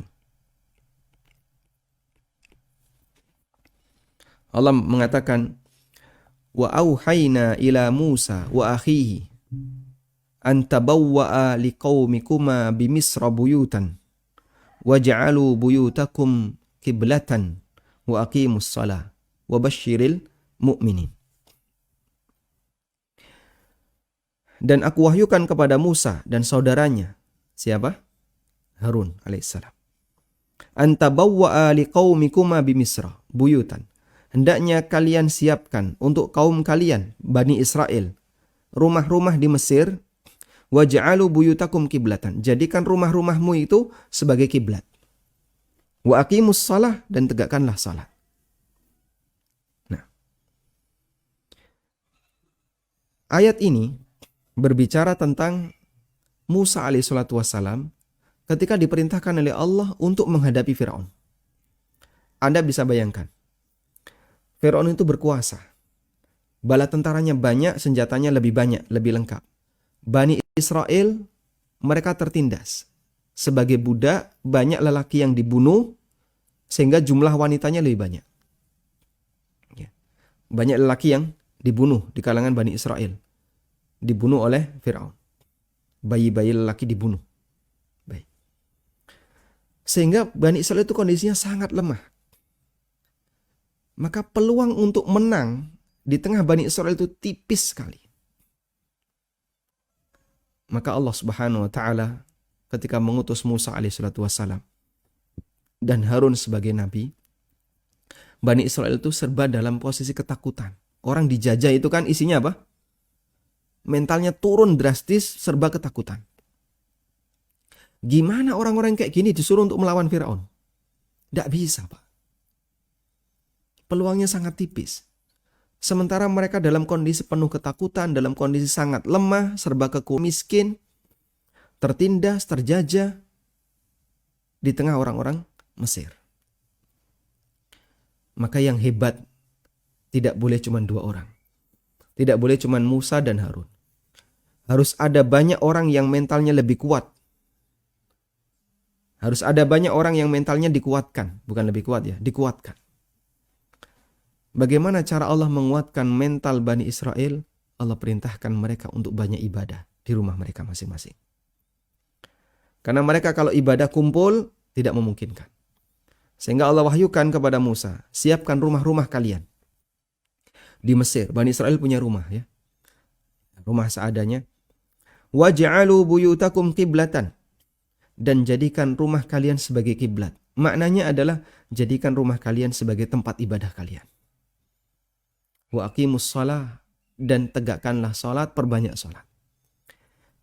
S2: Allah mengatakan, wa auhayna ila Musa wa akhihi an tabawwa'a liqaumikuma bimisra buyutan waj'alu buyutakum qiblatan wa aqimus shalah wa basyiril mu'minin. Dan aku wahyukan kepada Musa dan saudaranya, siapa? Harun alaihissalam. An tabawwa'a liqaumikuma bimisra buyutan. Hendaknya kalian siapkan untuk kaum kalian Bani Israel rumah-rumah di Mesir. Waj'alu buyutakum kiblatan. Jadikan rumah-rumahmu itu sebagai kiblat. Wa aqimus shalah, dan tegakkanlah salat. Nah, ayat ini berbicara tentang Musa alaihissalatu wassalam ketika diperintahkan oleh Allah untuk menghadapi Firaun. Anda bisa bayangkan, Firaun itu berkuasa. Bala tentaranya banyak, senjatanya lebih banyak, lebih lengkap. Bani Israel mereka tertindas. Sebagai budak, banyak lelaki yang dibunuh sehingga jumlah wanitanya lebih banyak. Banyak lelaki yang dibunuh di kalangan Bani Israel. Dibunuh oleh Firaun. Bayi-bayi lelaki dibunuh. Baik. Sehingga Bani Israel itu kondisinya sangat lemah. Maka peluang untuk menang di tengah Bani Israel itu tipis sekali. Maka Allah Subhanahu wa taala ketika mengutus Musa alaihissalatu wassalam dan Harun sebagai nabi, Bani Israel itu serba dalam posisi ketakutan. Orang dijajah itu kan isinya apa? Mentalnya turun drastis, serba ketakutan. Gimana orang-orang kayak gini disuruh untuk melawan Firaun? Tidak bisa, Pak. Peluangnya sangat tipis. Sementara mereka dalam kondisi penuh ketakutan, dalam kondisi sangat lemah, serba kekurangan, miskin, tertindas, terjajah di tengah orang-orang Mesir. Maka yang hebat tidak boleh cuma 2 orang. Tidak boleh cuma Musa dan Harun. Harus ada banyak orang yang mentalnya lebih kuat. Harus ada banyak orang yang mentalnya dikuatkan. Bukan lebih kuat ya, dikuatkan. Bagaimana cara Allah menguatkan mental Bani Israel? Allah perintahkan mereka untuk banyak ibadah di rumah mereka masing-masing. Karena mereka kalau ibadah kumpul tidak memungkinkan. Sehingga Allah wahyukan kepada Musa, siapkan rumah-rumah kalian. Di Mesir, Bani Israel punya rumah ya. Rumah seadanya. Waj'alu buyutakum qiblatan. Dan jadikan rumah kalian sebagai kiblat. Maknanya adalah jadikan rumah kalian sebagai tempat ibadah kalian. Wa aqimus shalah, dan tegakkanlah salat, perbanyak salat.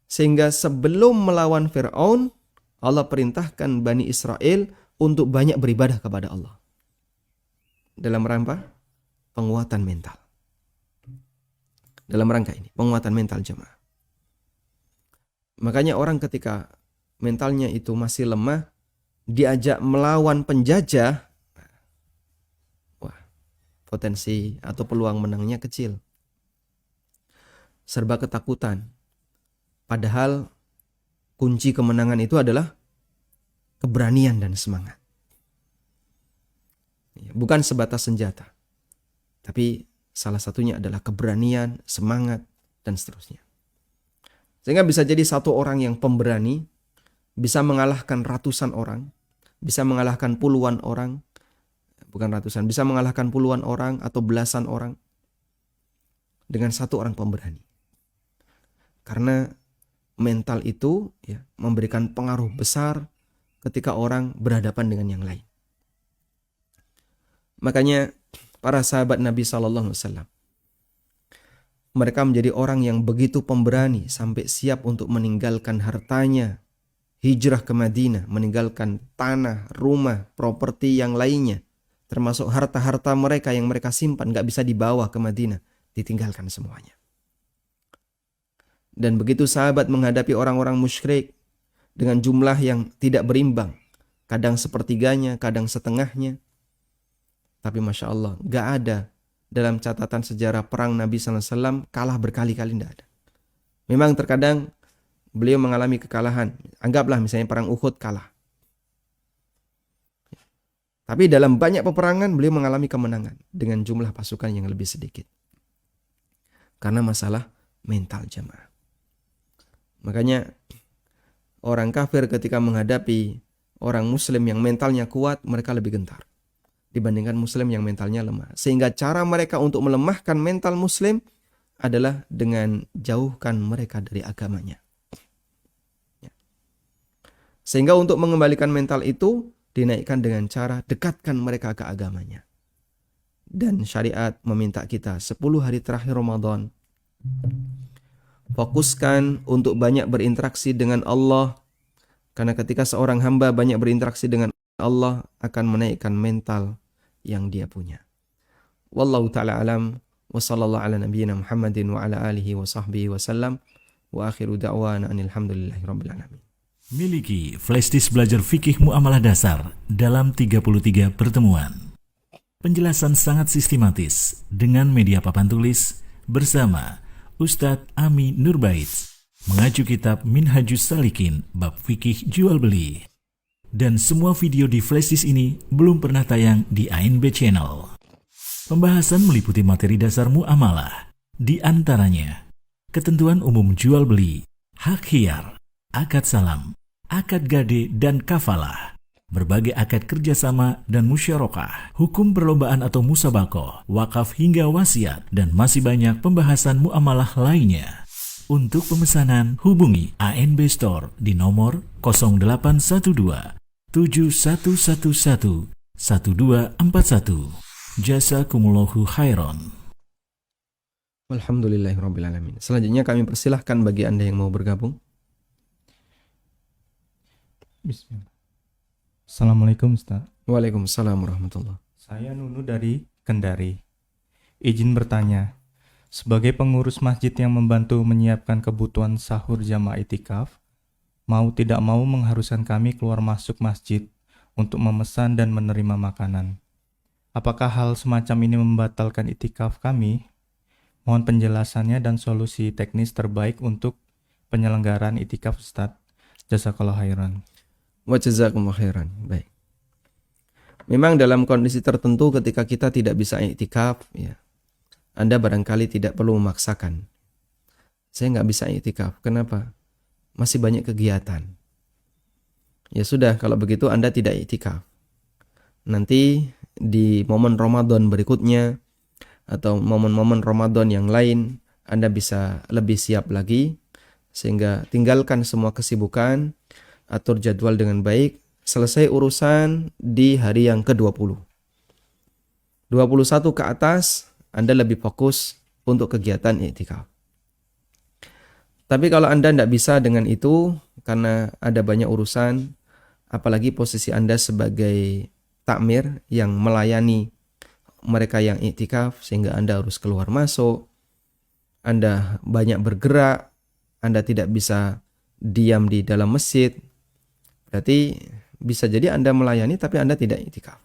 S2: Sehingga sebelum melawan Fir'aun, Allah perintahkan Bani Israel untuk banyak beribadah kepada Allah. Dalam rangka penguatan mental. Dalam rangka ini, penguatan mental jemaah. Makanya orang ketika mentalnya itu masih lemah, diajak melawan penjajah, wah, potensi atau peluang menangnya kecil. Serba ketakutan. Padahal kunci kemenangan itu adalah keberanian dan semangat. Bukan sebatas senjata, tapi salah satunya adalah keberanian, semangat, dan seterusnya. Sehingga bisa jadi satu orang yang pemberani bisa mengalahkan ratusan orang, bisa mengalahkan puluhan orang, bukan ratusan, bisa mengalahkan puluhan orang atau belasan orang dengan satu orang pemberani. Karena mental itu ya, memberikan pengaruh besar ketika orang berhadapan dengan yang lain. Makanya para sahabat Nabi SAW, mereka menjadi orang yang begitu pemberani sampai siap untuk meninggalkan hartanya, hijrah ke Madinah, meninggalkan tanah, rumah, properti yang lainnya, termasuk harta-harta mereka yang mereka simpan gak bisa dibawa ke Madinah, ditinggalkan semuanya. Dan begitu sahabat menghadapi orang-orang musyrik dengan jumlah yang tidak berimbang, kadang sepertiganya, kadang setengahnya, tapi Masya Allah gak ada dalam catatan sejarah perang Nabi SAW kalah berkali-kali, tidak ada. Memang terkadang beliau mengalami kekalahan. Anggaplah misalnya perang Uhud kalah. Tapi dalam banyak peperangan beliau mengalami kemenangan dengan jumlah pasukan yang lebih sedikit. Karena masalah mental jemaah. Makanya orang kafir ketika menghadapi orang muslim yang mentalnya kuat, mereka lebih gentar dibandingkan muslim yang mentalnya lemah. Sehingga cara mereka untuk melemahkan mental muslim adalah dengan jauhkan mereka dari agamanya. Sehingga untuk mengembalikan mental itu dinaikkan dengan cara dekatkan mereka ke agamanya. Dan syariat meminta kita 10 hari terakhir Ramadan fokuskan untuk banyak berinteraksi dengan Allah. Karena ketika seorang hamba banyak berinteraksi dengan Allah akan menaikkan mental yang dia punya. Wallahu ta'ala alam wa sallallahu ala nabiyyina Muhammadin wa ala alihi wa sahbihi wa sallam wa akhiru da'wana alhamdulillahi rabbil alamin.
S3: Miliki flashdisk belajar fikih muamalah dasar dalam 33 pertemuan. Penjelasan sangat sistematis dengan media papan tulis bersama Ustadz Ami Nurbait, mengacu kitab Minhajus Salikin bab fikih jual beli. Dan semua video di flashdisk ini belum pernah tayang di ANB Channel. Pembahasan meliputi materi dasar muamalah, di antaranya ketentuan umum jual beli, hak khiyar, akad salam, akad gade dan kafalah, berbagai akad kerjasama dan musyarakah, hukum perlombaan atau musabakoh, wakaf hingga wasiat, dan masih banyak pembahasan muamalah lainnya. Untuk pemesanan, hubungi ANB Store di nomor 0812 7111 1241. Jazakumullahu khairan.
S2: Alhamdulillahirrabbilalamin. Selanjutnya kami persilahkan bagi Anda yang mau bergabung.
S4: Bismillah. Assalamualaikum Ustaz.
S2: Waalaikumsalam warahmatullahi.
S4: Saya Nunu dari Kendari. Izin bertanya, sebagai pengurus masjid yang membantu menyiapkan kebutuhan sahur jamaah itikaf, mau tidak mau mengharuskan kami keluar masuk masjid untuk memesan dan menerima makanan. Apakah hal semacam ini membatalkan itikaf kami? Mohon penjelasannya dan solusi teknis terbaik untuk penyelenggaraan itikaf Ustaz. Jazakallahu khairan.
S2: Wa jazakumullahu khairan. Baik. Memang dalam kondisi tertentu ketika kita tidak bisa i'tikaf, ya, Anda barangkali tidak perlu memaksakan. Saya nggak bisa i'tikaf. Kenapa? Masih banyak kegiatan. Ya sudah, kalau begitu Anda tidak i'tikaf. Nanti di momen Ramadan berikutnya atau momen-momen Ramadan yang lain, Anda bisa lebih siap lagi, sehingga tinggalkan semua kesibukan, atur jadwal dengan baik, selesai urusan di hari yang ke-20. 21 ke atas, Anda lebih fokus untuk kegiatan i'tikaf. Tapi kalau Anda tidak bisa dengan itu, karena ada banyak urusan, apalagi posisi Anda sebagai takmir yang melayani mereka yang i'tikaf, sehingga Anda harus keluar masuk, Anda banyak bergerak, Anda tidak bisa diam di dalam masjid, berarti bisa jadi Anda melayani tapi Anda tidak i'tikaf.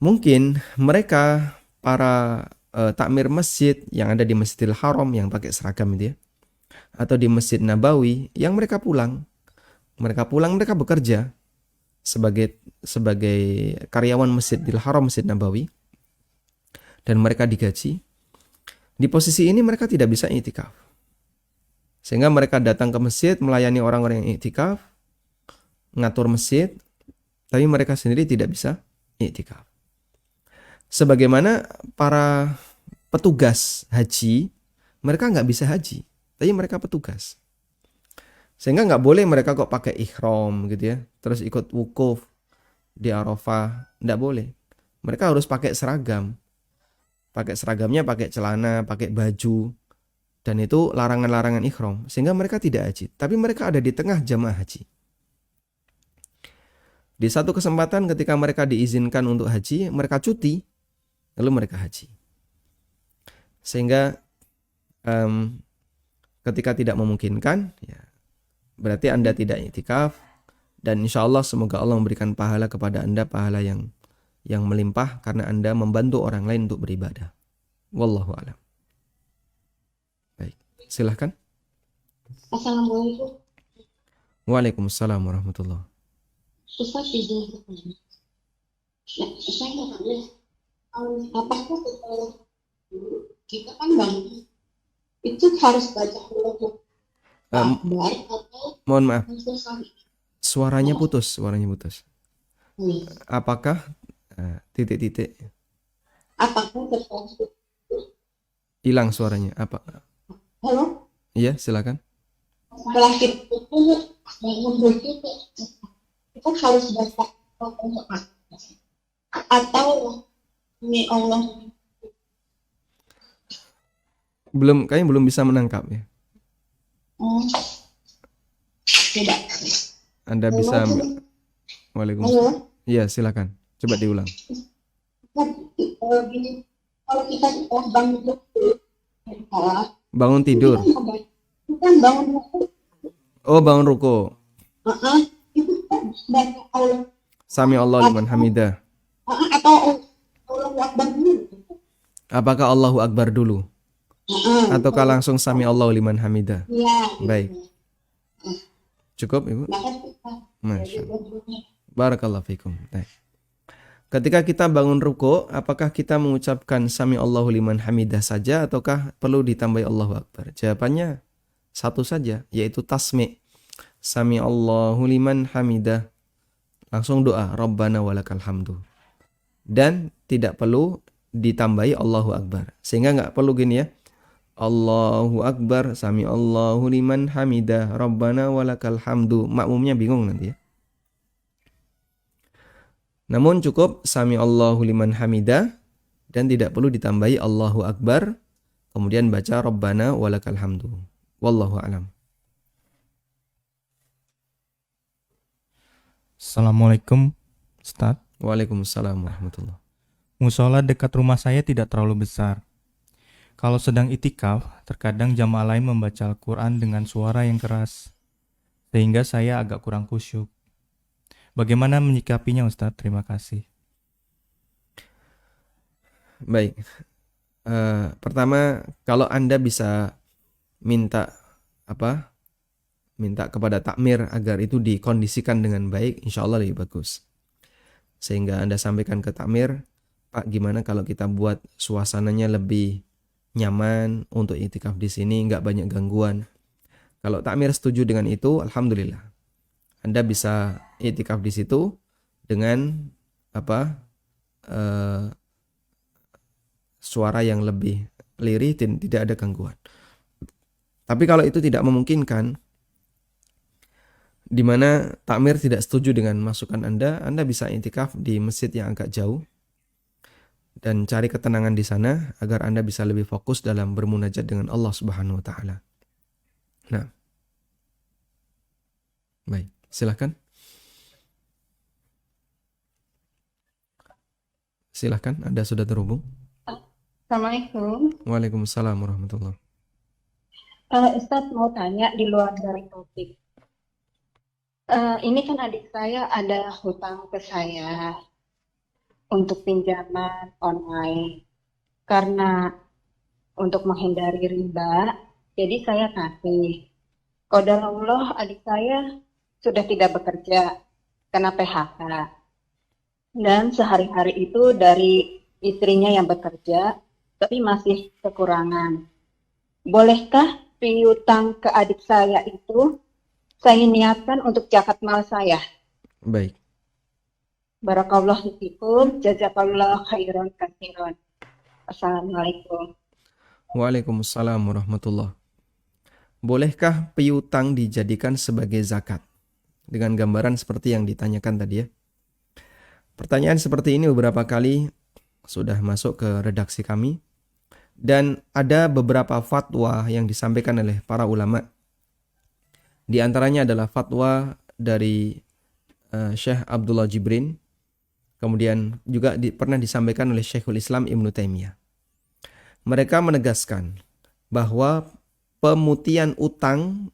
S2: Mungkin mereka para takmir masjid yang ada di Masjidil Haram yang pakai seragam itu ya, atau di Masjid Nabawi yang mereka pulang, mereka bekerja sebagai karyawan Masjidil Haram, Masjid Nabawi, dan mereka digaji. Di posisi ini mereka tidak bisa i'tikaf, sehingga mereka datang ke masjid melayani orang-orang yang i'tikaf, ngatur masjid, tapi mereka sendiri tidak bisa i'tikaf. Sebagaimana para petugas haji, mereka nggak bisa haji, tapi mereka petugas. Sehingga nggak boleh mereka kok pakai ihram gitu ya, terus ikut wukuf di Arafah, nggak boleh. Mereka harus pakai seragam. Pakai seragamnya, pakai celana, pakai baju. Dan itu larangan-larangan ihram, sehingga mereka tidak haji. Tapi mereka ada di tengah jamaah haji. Di satu kesempatan ketika mereka diizinkan untuk haji, mereka cuti, lalu mereka haji. Sehingga ketika tidak memungkinkan, ya, berarti Anda tidak i'tikaf, dan insya Allah semoga Allah memberikan pahala kepada Anda, pahala yang melimpah karena Anda membantu orang lain untuk beribadah. Wallahu a'lam. Baik, silahkan.
S5: Assalamualaikum.
S2: Waalaikumsalam warahmatullahi.
S5: Ustaz izin bertanya. Ya, saya mau tanya, apakah setelah kita kan bangun itu harus baca Allahu Akbar atau
S2: Mohon maaf,
S5: selesai?
S2: suaranya putus.
S5: Hmm.
S2: Apakah titik-titik
S5: Apakah setelah itu?
S2: hilang suaranya? Apa?
S5: Halo?
S2: Iya, silakan.
S5: Setelah kita itu bangun begitu, kita harus baca Allahu Akbar atau ini Allah.
S2: Kayaknya belum bisa menangkap ya.
S5: Coba.
S2: Anda bisa ambil. Waalaikumsalam. Iya, silakan. Coba diulang.
S5: Gini, kalau kita setelah bangun
S2: Bangun tidur.
S5: itu kan bangun
S2: Oh, bangun ruku.
S5: itu kan baca Allah
S2: Sami Allah liman hamidah.
S5: atau Allahu Akbar dulu.
S2: Apakah Allahu Akbar dulu? Ataukah langsung Sami Allah liman hamidah?
S5: Ya.
S2: Baik. Cukup, Ibu? Masya Allah. Barakallahu fikum. Baik. Ketika kita bangun ruku, apakah kita mengucapkan Sami Allahu liman hamidah saja ataukah perlu ditambahi Allahu Akbar? Jawabannya satu saja, yaitu tasmi'. Sami Allahu liman hamidah. Langsung doa, Rabbana walakal hamdu. Dan tidak perlu ditambahi Allahu Akbar. Sehingga nggak perlu gini ya. Allahu Akbar, Sami Allahu liman hamidah, Rabbana walakal hamdu. Makmumnya bingung nanti ya. Namun cukup Sami Allahu liman hamidah dan tidak perlu ditambahi Allahu Akbar. Kemudian baca Rabbana walakal hamdu. Wallahu a'lam.
S4: Assalamualaikum, Ustaz.
S2: Waalaikumsalam warahmatullahi.
S4: Musola dekat rumah saya tidak terlalu besar. Kalau sedang itikaf, terkadang jamaah lain membaca Al-Quran dengan suara yang keras, sehingga saya agak kurang khusyuk. Bagaimana menyikapinya, Ustaz? Terima kasih.
S2: Baik. Pertama, kalau Anda bisa minta kepada takmir agar itu dikondisikan dengan baik, insya Allah lebih bagus. sehingga Anda sampaikan ke takmir, Pak, gimana kalau kita buat suasananya lebih nyaman untuk iktikaf di sini, nggak banyak gangguan. Kalau takmir setuju dengan itu, alhamdulillah. Anda bisa iktikaf di situ dengan suara yang lebih lirih dan tidak ada gangguan. Tapi kalau itu tidak memungkinkan, di mana takmir tidak setuju dengan masukan Anda bisa iktikaf di masjid yang agak jauh dan cari ketenangan di sana agar Anda bisa lebih fokus dalam bermunajat dengan Allah Subhanahu wa taala. Nah. Baik, silakan. Silakan, Anda sudah terhubung.
S5: Assalamualaikum.
S2: Waalaikumsalam warahmatullahi.
S5: Ustadz mau tanya di luar dari topik. Ini kan adik saya ada hutang ke saya untuk pinjaman online. Karena untuk menghindari riba, jadi saya kasih. Qadarullah adik saya sudah tidak bekerja karena PHK. Dan sehari-hari itu dari istrinya yang bekerja, tapi masih kekurangan. Bolehkah piutang ke adik saya itu saya niatkan untuk zakat mal saya?
S2: Baik.
S5: Barakallahu fikum, jazakallahu khairan katsiran. Assalamualaikum.
S2: Waalaikumsalam warahmatullahi. Bolehkah piutang dijadikan sebagai zakat? Dengan gambaran seperti yang ditanyakan tadi ya. Pertanyaan seperti ini beberapa kali sudah masuk ke redaksi kami. Dan ada beberapa fatwa yang disampaikan oleh para ulama. Di antaranya adalah fatwa dari Syekh Abdullah Jibrin. Kemudian juga pernah disampaikan oleh Syekhul Islam Ibnu Taimiyah. Mereka menegaskan bahwa pemutihan utang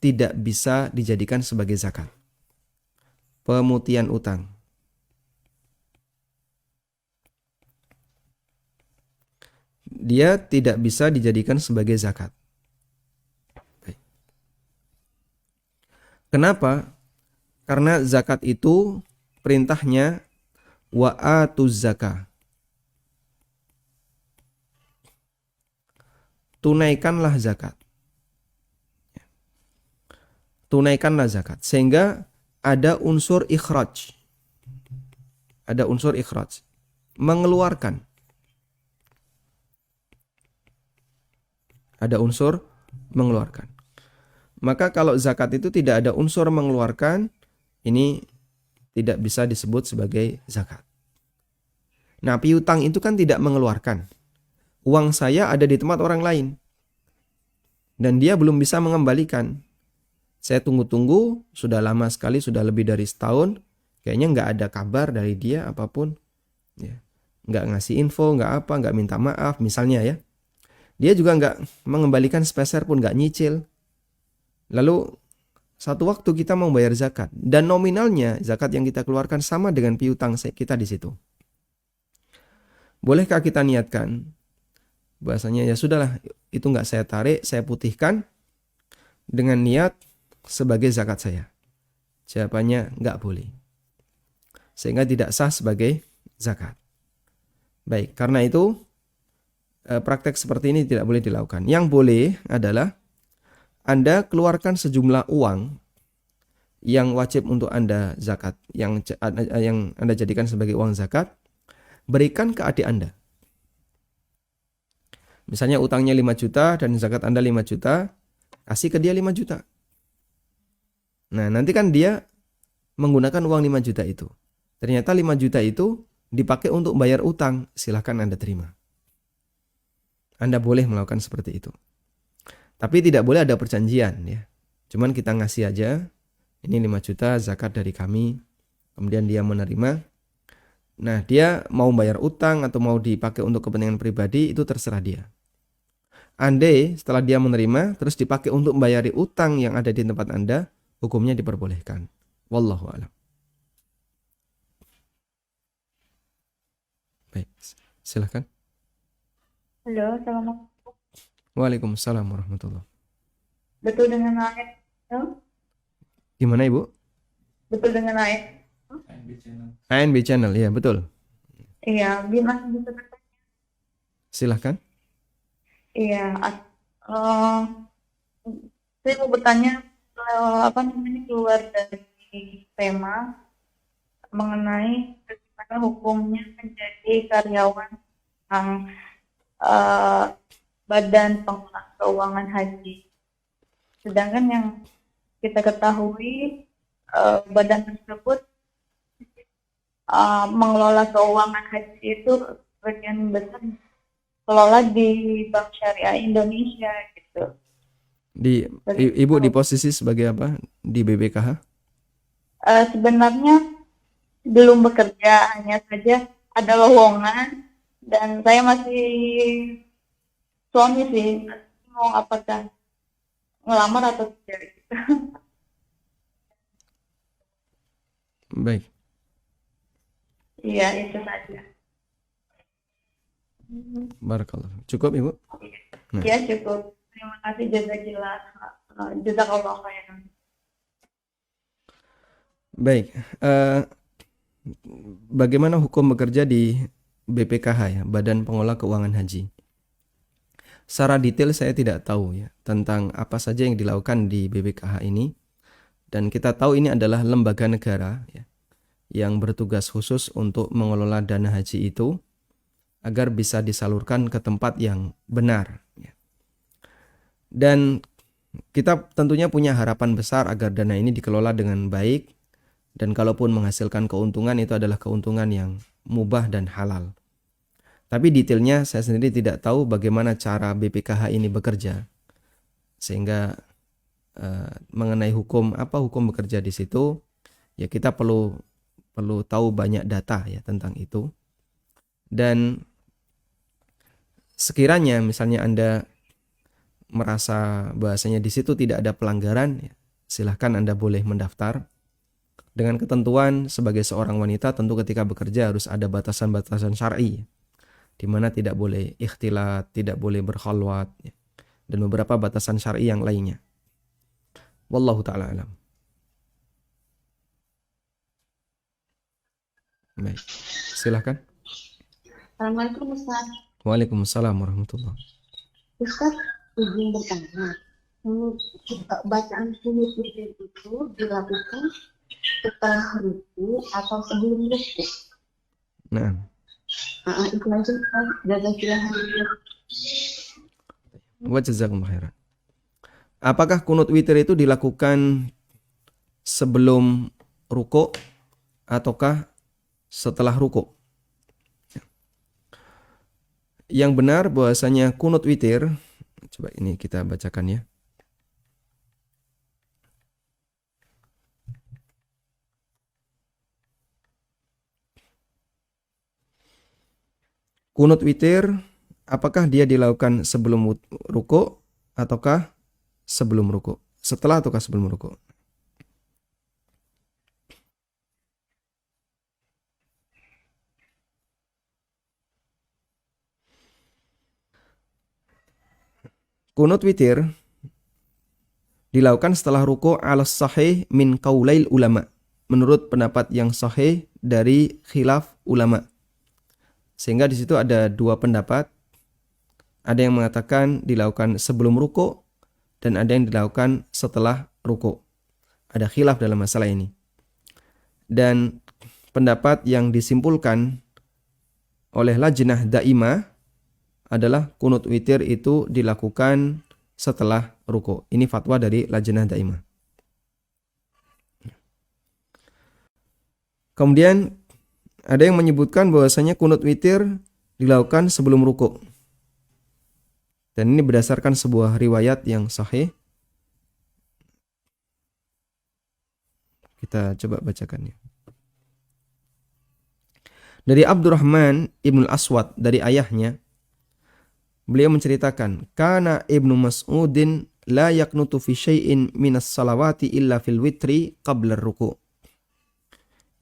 S2: tidak bisa dijadikan sebagai zakat. Pemutihan utang. Dia tidak bisa dijadikan sebagai zakat. Kenapa? Karena zakat itu perintahnya wa atuz zakah. Tunaikanlah zakat. Tunaikanlah zakat. Sehingga ada unsur ikhraj. Ada unsur ikhraj. Mengeluarkan. Ada unsur mengeluarkan. Maka kalau zakat itu tidak ada unsur mengeluarkan, ini tidak bisa disebut sebagai zakat. Nah, piutang itu kan tidak mengeluarkan. Uang saya ada di tempat orang lain. Dan dia belum bisa mengembalikan. Saya tunggu-tunggu, sudah lama sekali, sudah lebih dari setahun. Kayaknya nggak ada kabar dari dia apapun. Ya. Nggak ngasih info, nggak apa, nggak minta maaf, misalnya ya. Dia juga nggak mengembalikan sepeser pun, nggak nyicil. Lalu satu waktu kita mau bayar zakat dan nominalnya zakat yang kita keluarkan sama dengan piutang kita di situ. Bolehkah kita niatkan bahasanya ya sudahlah, itu nggak saya tarik, saya putihkan dengan niat sebagai zakat saya? Jawabannya nggak boleh. Sehingga tidak sah sebagai zakat. Baik, karena itu praktek seperti ini tidak boleh dilakukan. Yang boleh adalah Anda keluarkan sejumlah uang yang wajib untuk Anda zakat, yang Anda jadikan sebagai uang zakat, berikan ke adik Anda. Misalnya utangnya 5 juta dan zakat Anda 5 juta, kasih ke dia 5 juta. Nah, nanti kan dia menggunakan uang 5 juta itu. Ternyata 5 juta itu dipakai untuk bayar utang, silahkan Anda terima. Anda boleh melakukan seperti itu. Tapi tidak boleh ada perjanjian ya. Cuman kita ngasih aja, ini 5 juta zakat dari kami. Kemudian dia menerima. Nah, dia mau bayar utang atau mau dipakai untuk kepentingan pribadi, itu terserah dia. Andai setelah dia menerima, terus dipakai untuk membayari utang yang ada di tempat Anda, hukumnya diperbolehkan. Wallahu a'lam. Baik, silakan.
S5: Halo, assalamualaikum.
S2: Waalaikumsalam warahmatullahi.
S5: Betul dengan ayat?
S2: Gimana Ibu?
S5: Betul dengan ayat
S2: ANB Channel, ya betul.
S6: Iya, bilang bisa bertanya.
S2: Silahkan.
S6: Iya, saya mau bertanya apa namanya keluar dari tema mengenai bagaimana hukumnya menjadi karyawan yang eh, Badan Pengelola Keuangan Haji. Sedangkan yang kita ketahui badan tersebut mengelola keuangan haji itu bagian besar kelola di Bank Syariah Indonesia gitu.
S2: Ibu di posisi sebagai apa di BPKH?
S6: Sebenarnya belum bekerja, hanya saja ada lowongan dan saya masih suami sih, mau apakah ngelamar atau tidak gitu.
S2: Baik.
S6: Iya, itu saja.
S2: Barakallah. Cukup Ibu?
S6: Ya, cukup. Terima kasih jazakallah khairan.
S2: Baik. Bagaimana hukum bekerja di BPKH ya, Badan Pengelola Keuangan Haji? Secara detail saya tidak tahu ya tentang apa saja yang dilakukan di BPKH ini. Dan kita tahu ini adalah lembaga negara ya, yang bertugas khusus untuk mengelola dana haji itu agar bisa disalurkan ke tempat yang benar. Dan kita tentunya punya harapan besar agar dana ini dikelola dengan baik, dan kalaupun menghasilkan keuntungan itu adalah keuntungan yang mubah dan halal. Tapi detailnya saya sendiri tidak tahu bagaimana cara BPKH ini bekerja, sehingga mengenai hukum bekerja di situ ya kita perlu tahu banyak data ya tentang itu. Dan sekiranya misalnya Anda merasa bahasanya di situ tidak ada pelanggaran, ya, silahkan Anda boleh mendaftar dengan ketentuan sebagai seorang wanita. Tentu ketika bekerja harus ada batasan-batasan syar'i, di mana tidak boleh ikhtilat, tidak boleh berkhalwat, ya, dan beberapa batasan syar'i yang lainnya. Wallahu ta'ala alam. Baik, silahkan.
S5: Assalamualaikum Ustaz.
S2: Waalaikumsalam warahmatullahi.
S5: Ustaz, izin bertanya. Bacaan kunut witir itu dilakukan setelah ruku atau sebelum ruku?
S2: Nah,
S5: Itu aja Ustaz. Jazakallah khairan.
S2: wa jazakumullah khairan. Apakah kunut witir itu dilakukan sebelum ruku ataukah setelah ruku? Yang benar bahwasanya kunut witir, coba ini kita bacakan ya. Kunut witir, apakah dia dilakukan sebelum ruku ataukah sebelum ruku? Setelah ataukah sebelum ruku? Kunut witir dilakukan setelah ruku ala sahih min qaulail ulama, menurut pendapat yang sahih dari khilaf ulama. Sehingga di situ ada dua pendapat. Ada yang mengatakan dilakukan sebelum ruku dan ada yang dilakukan setelah ruku. Ada khilaf dalam masalah ini. Dan pendapat yang disimpulkan oleh Lajnah Daimah adalah kunut witir itu dilakukan setelah ruku. Ini fatwa dari Lajnah Daimah. Kemudian ada yang menyebutkan bahwasanya kunut witir dilakukan sebelum ruku. Dan ini berdasarkan sebuah riwayat yang sahih. Kita coba bacakannya. Dari Abdurrahman Ibnu Aswad, dari ayahnya, beliau menceritakan, kana Ibnu Mas'udin la yaknutu fi syai'in minas salawati illa fil witri qabla ruku.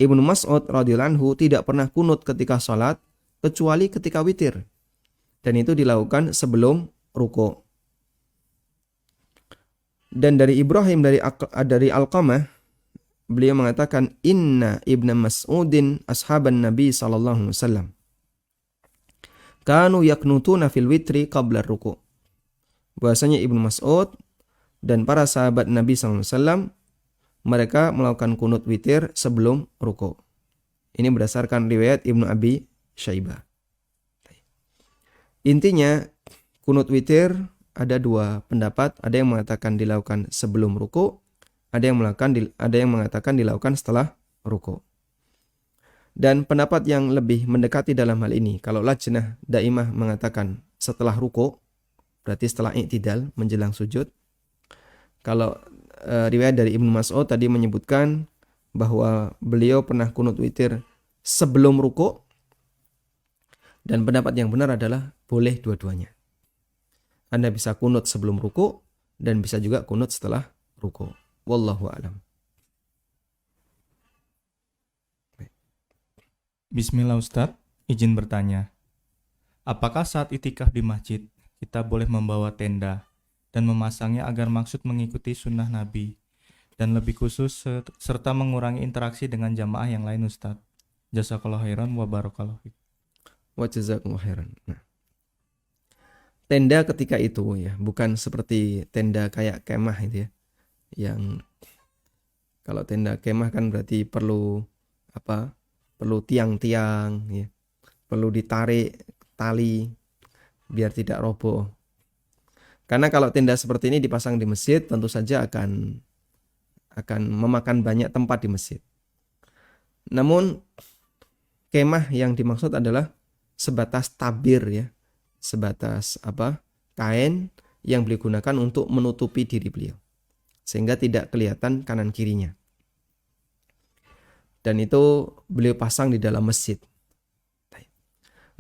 S2: Ibnu Mas'ud radhiyallahu anhu tidak pernah kunut ketika salat kecuali ketika witir. Dan itu dilakukan sebelum ruku. Dan dari Ibrahim dari Alqamah, beliau mengatakan inna ibnu Mas'udin ashaban Nabi sallallahu alaihi wasallam kanu yaknutuna fil witri qabla ruku'. Bahwasanya Ibnu Mas'ud dan para sahabat Nabi sallallahu alaihi wasallam mereka melakukan kunut witir sebelum ruku'. Ini berdasarkan riwayat Ibnu Abi Syaibah. Intinya kunut witir ada dua pendapat, ada yang mengatakan dilakukan sebelum ruku', ada yang mengatakan dilakukan setelah ruku'. Dan pendapat yang lebih mendekati dalam hal ini, kalau Lajnah Daimah mengatakan setelah ruku', berarti setelah i'tidal menjelang sujud. Kalau riwayat dari Ibnu Mas'ud tadi menyebutkan bahwa beliau pernah kunut witir sebelum ruku', dan pendapat yang benar adalah boleh dua-duanya. Anda bisa kunut sebelum ruku' dan bisa juga kunut setelah ruku'. Wallahu a'lam.
S4: Bismillah Ustadz, izin bertanya. Apakah saat itikaf di masjid kita boleh membawa tenda dan memasangnya agar maksud mengikuti sunnah Nabi dan lebih khusus serta mengurangi interaksi dengan jamaah yang lain Ustadz? Jazakallahu khairan wa barakallahu fiik.
S2: Wa jazakumullahu khairan. Nah, tenda ketika itu ya, bukan seperti tenda kayak kemah itu ya. Yang kalau tenda kemah kan berarti perlu apa? Perlu tiang-tiang ya. Perlu ditarik tali biar tidak roboh. Karena kalau tenda seperti ini dipasang di masjid tentu saja akan memakan banyak tempat di masjid. Namun kemah yang dimaksud adalah sebatas tabir ya. Sebatas kain yang beliau gunakan untuk menutupi diri beliau. Sehingga tidak kelihatan kanan kirinya. Dan itu beliau pasang di dalam masjid.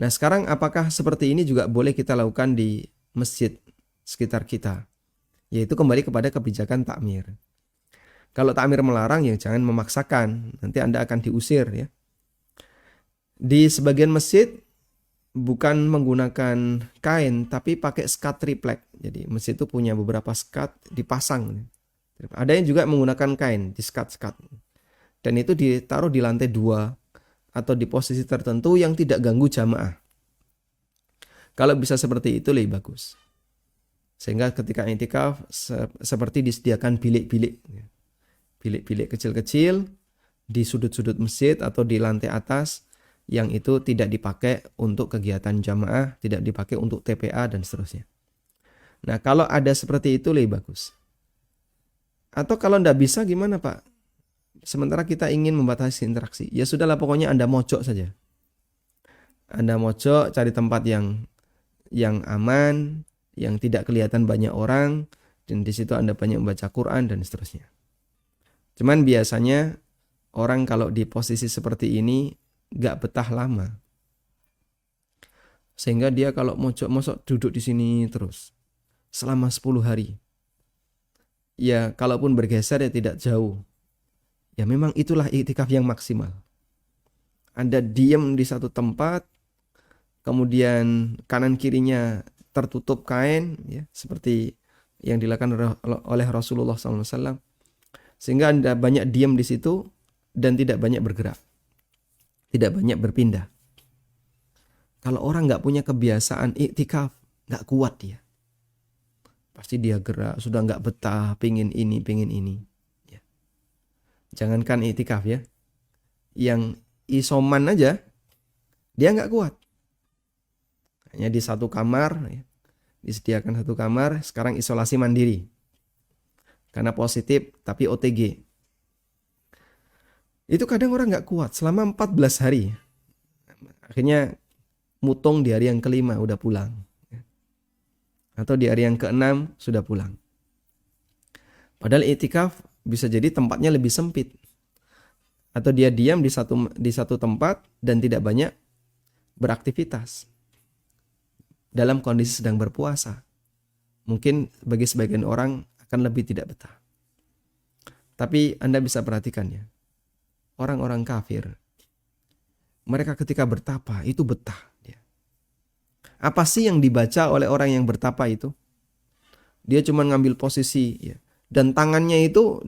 S2: Nah sekarang apakah seperti ini juga boleh kita lakukan di masjid sekitar kita? Yaitu kembali kepada kebijakan takmir. Kalau takmir melarang ya jangan memaksakan. Nanti Anda akan diusir ya. Di sebagian masjid bukan menggunakan kain tapi pakai skat triplek. Jadi masjid itu punya beberapa skat dipasang. Ada yang juga menggunakan kain di skat-skat. Dan itu ditaruh di lantai 2 atau di posisi tertentu yang tidak ganggu jamaah. Kalau bisa seperti itu lebih bagus. Sehingga ketika i'tikaf seperti disediakan bilik-bilik. Bilik-bilik kecil-kecil di sudut-sudut masjid atau di lantai atas yang itu tidak dipakai untuk kegiatan jamaah, tidak dipakai untuk TPA dan seterusnya. Nah kalau ada seperti itu lebih bagus. Atau kalau tidak bisa gimana Pak? Sementara kita ingin membatasi interaksi. Ya sudahlah pokoknya Anda mojok saja. Anda mojok cari tempat yang aman, yang tidak kelihatan banyak orang, dan di situ Anda banyak membaca Quran dan seterusnya. Cuman biasanya orang kalau di posisi seperti ini gak betah lama. Sehingga dia kalau mojok duduk di sini terus selama 10 hari. Ya kalaupun bergeser ya tidak jauh. Ya memang itulah i'tikaf yang maksimal. Anda diam di satu tempat, kemudian kanan kirinya tertutup kain, ya, seperti yang dilakukan oleh Rasulullah SAW. Sehingga Anda banyak diam di situ dan tidak banyak bergerak, tidak banyak berpindah. Kalau orang nggak punya kebiasaan i'tikaf, nggak kuat dia. Pasti dia gerak, sudah nggak betah, pingin ini, pingin ini. Jangankan i'tikaf ya, yang isoman aja dia nggak kuat. Hanya di satu kamar, ya, disediakan satu kamar. Sekarang isolasi mandiri karena positif tapi OTG. Itu kadang orang nggak kuat selama 14 hari. Akhirnya mutung di hari yang kelima udah pulang, atau di hari yang keenam sudah pulang. Padahal i'tikaf bisa jadi tempatnya lebih sempit. Atau dia diam di satu tempat dan tidak banyak beraktivitas. Dalam kondisi sedang berpuasa. Mungkin bagi sebagian orang akan lebih tidak betah. Tapi Anda bisa perhatikan ya. Orang-orang kafir. Mereka ketika bertapa itu betah. Apa sih yang dibaca oleh orang yang bertapa itu? Dia cuma ngambil posisi ya. Dan tangannya itu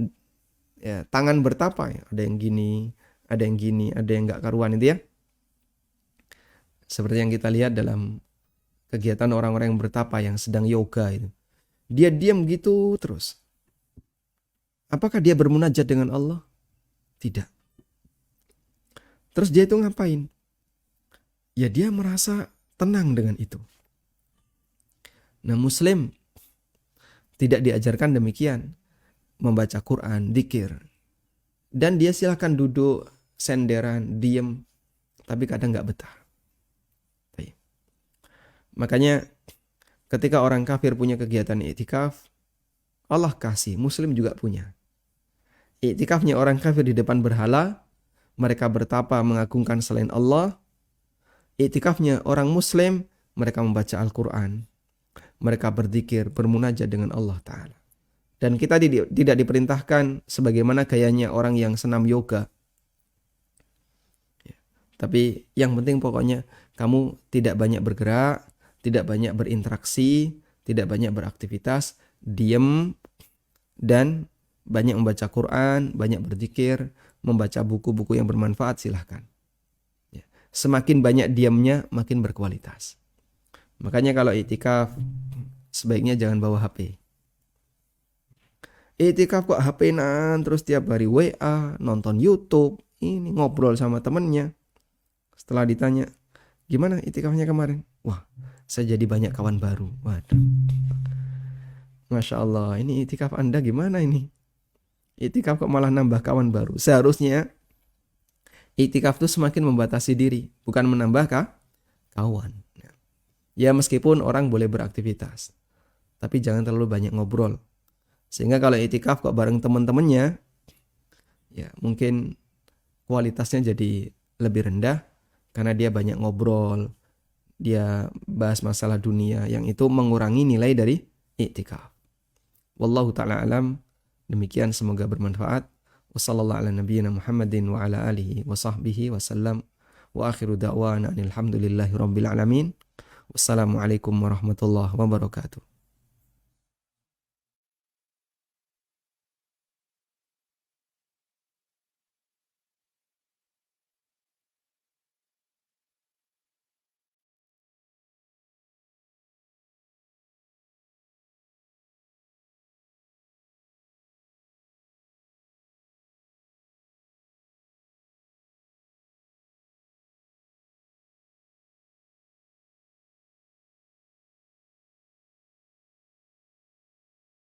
S2: ya, tangan bertapa ya. Ada yang gini, ada yang gini, ada yang nggak karuan itu ya. Seperti yang kita lihat dalam kegiatan orang-orang yang bertapa yang sedang yoga itu. Dia diam gitu terus. Apakah dia bermunajat dengan Allah? Tidak. Terus dia itu ngapain? Ya dia merasa tenang dengan itu. Nah, Muslim tidak diajarkan demikian. Membaca Quran, dzikir. Dan dia silakan duduk, senderan, diem. Tapi kadang gak betah. Makanya ketika orang kafir punya kegiatan iktikaf, Allah kasih, Muslim juga punya. Iktikafnya orang kafir di depan berhala, mereka bertapa mengagungkan selain Allah. Iktikafnya orang Muslim, mereka membaca Al-Quran. Mereka berzikir, bermunajat dengan Allah Ta'ala. Dan kita tidak diperintahkan sebagaimana gayanya orang yang senam yoga. Tapi yang penting pokoknya kamu tidak banyak bergerak, tidak banyak berinteraksi, tidak banyak beraktivitas, diam dan banyak membaca Quran, banyak berzikir, membaca buku-buku yang bermanfaat, silahkan. Semakin banyak diamnya, makin berkualitas. Makanya kalau iktikaf, sebaiknya jangan bawa HP. Iktikaf kok HP-an, terus tiap hari WA, nonton YouTube, ini ngobrol sama temennya. Setelah ditanya, gimana iktikafnya kemarin? Wah, saya jadi banyak kawan baru. Waduh. Masya Allah, ini iktikaf Anda gimana ini? Iktikaf kok malah nambah kawan baru. Seharusnya iktikaf itu semakin membatasi diri, bukan menambah kawan. Ya meskipun orang boleh beraktivitas, tapi jangan terlalu banyak ngobrol. Sehingga kalau iktikaf kok bareng teman-temannya, ya mungkin kualitasnya jadi lebih rendah karena dia banyak ngobrol, dia bahas masalah dunia yang itu mengurangi nilai dari iktikaf. Wallahu ta'ala alam. Demikian, semoga bermanfaat. Wassallallahu ala nabiyyina Muhammadin wa ala alihi wa sahbihi wa sallam. Wa akhiru da'wana alhamdulillahi rabbil alamin. Wassalamualaikum warahmatullahi wabarakatuh.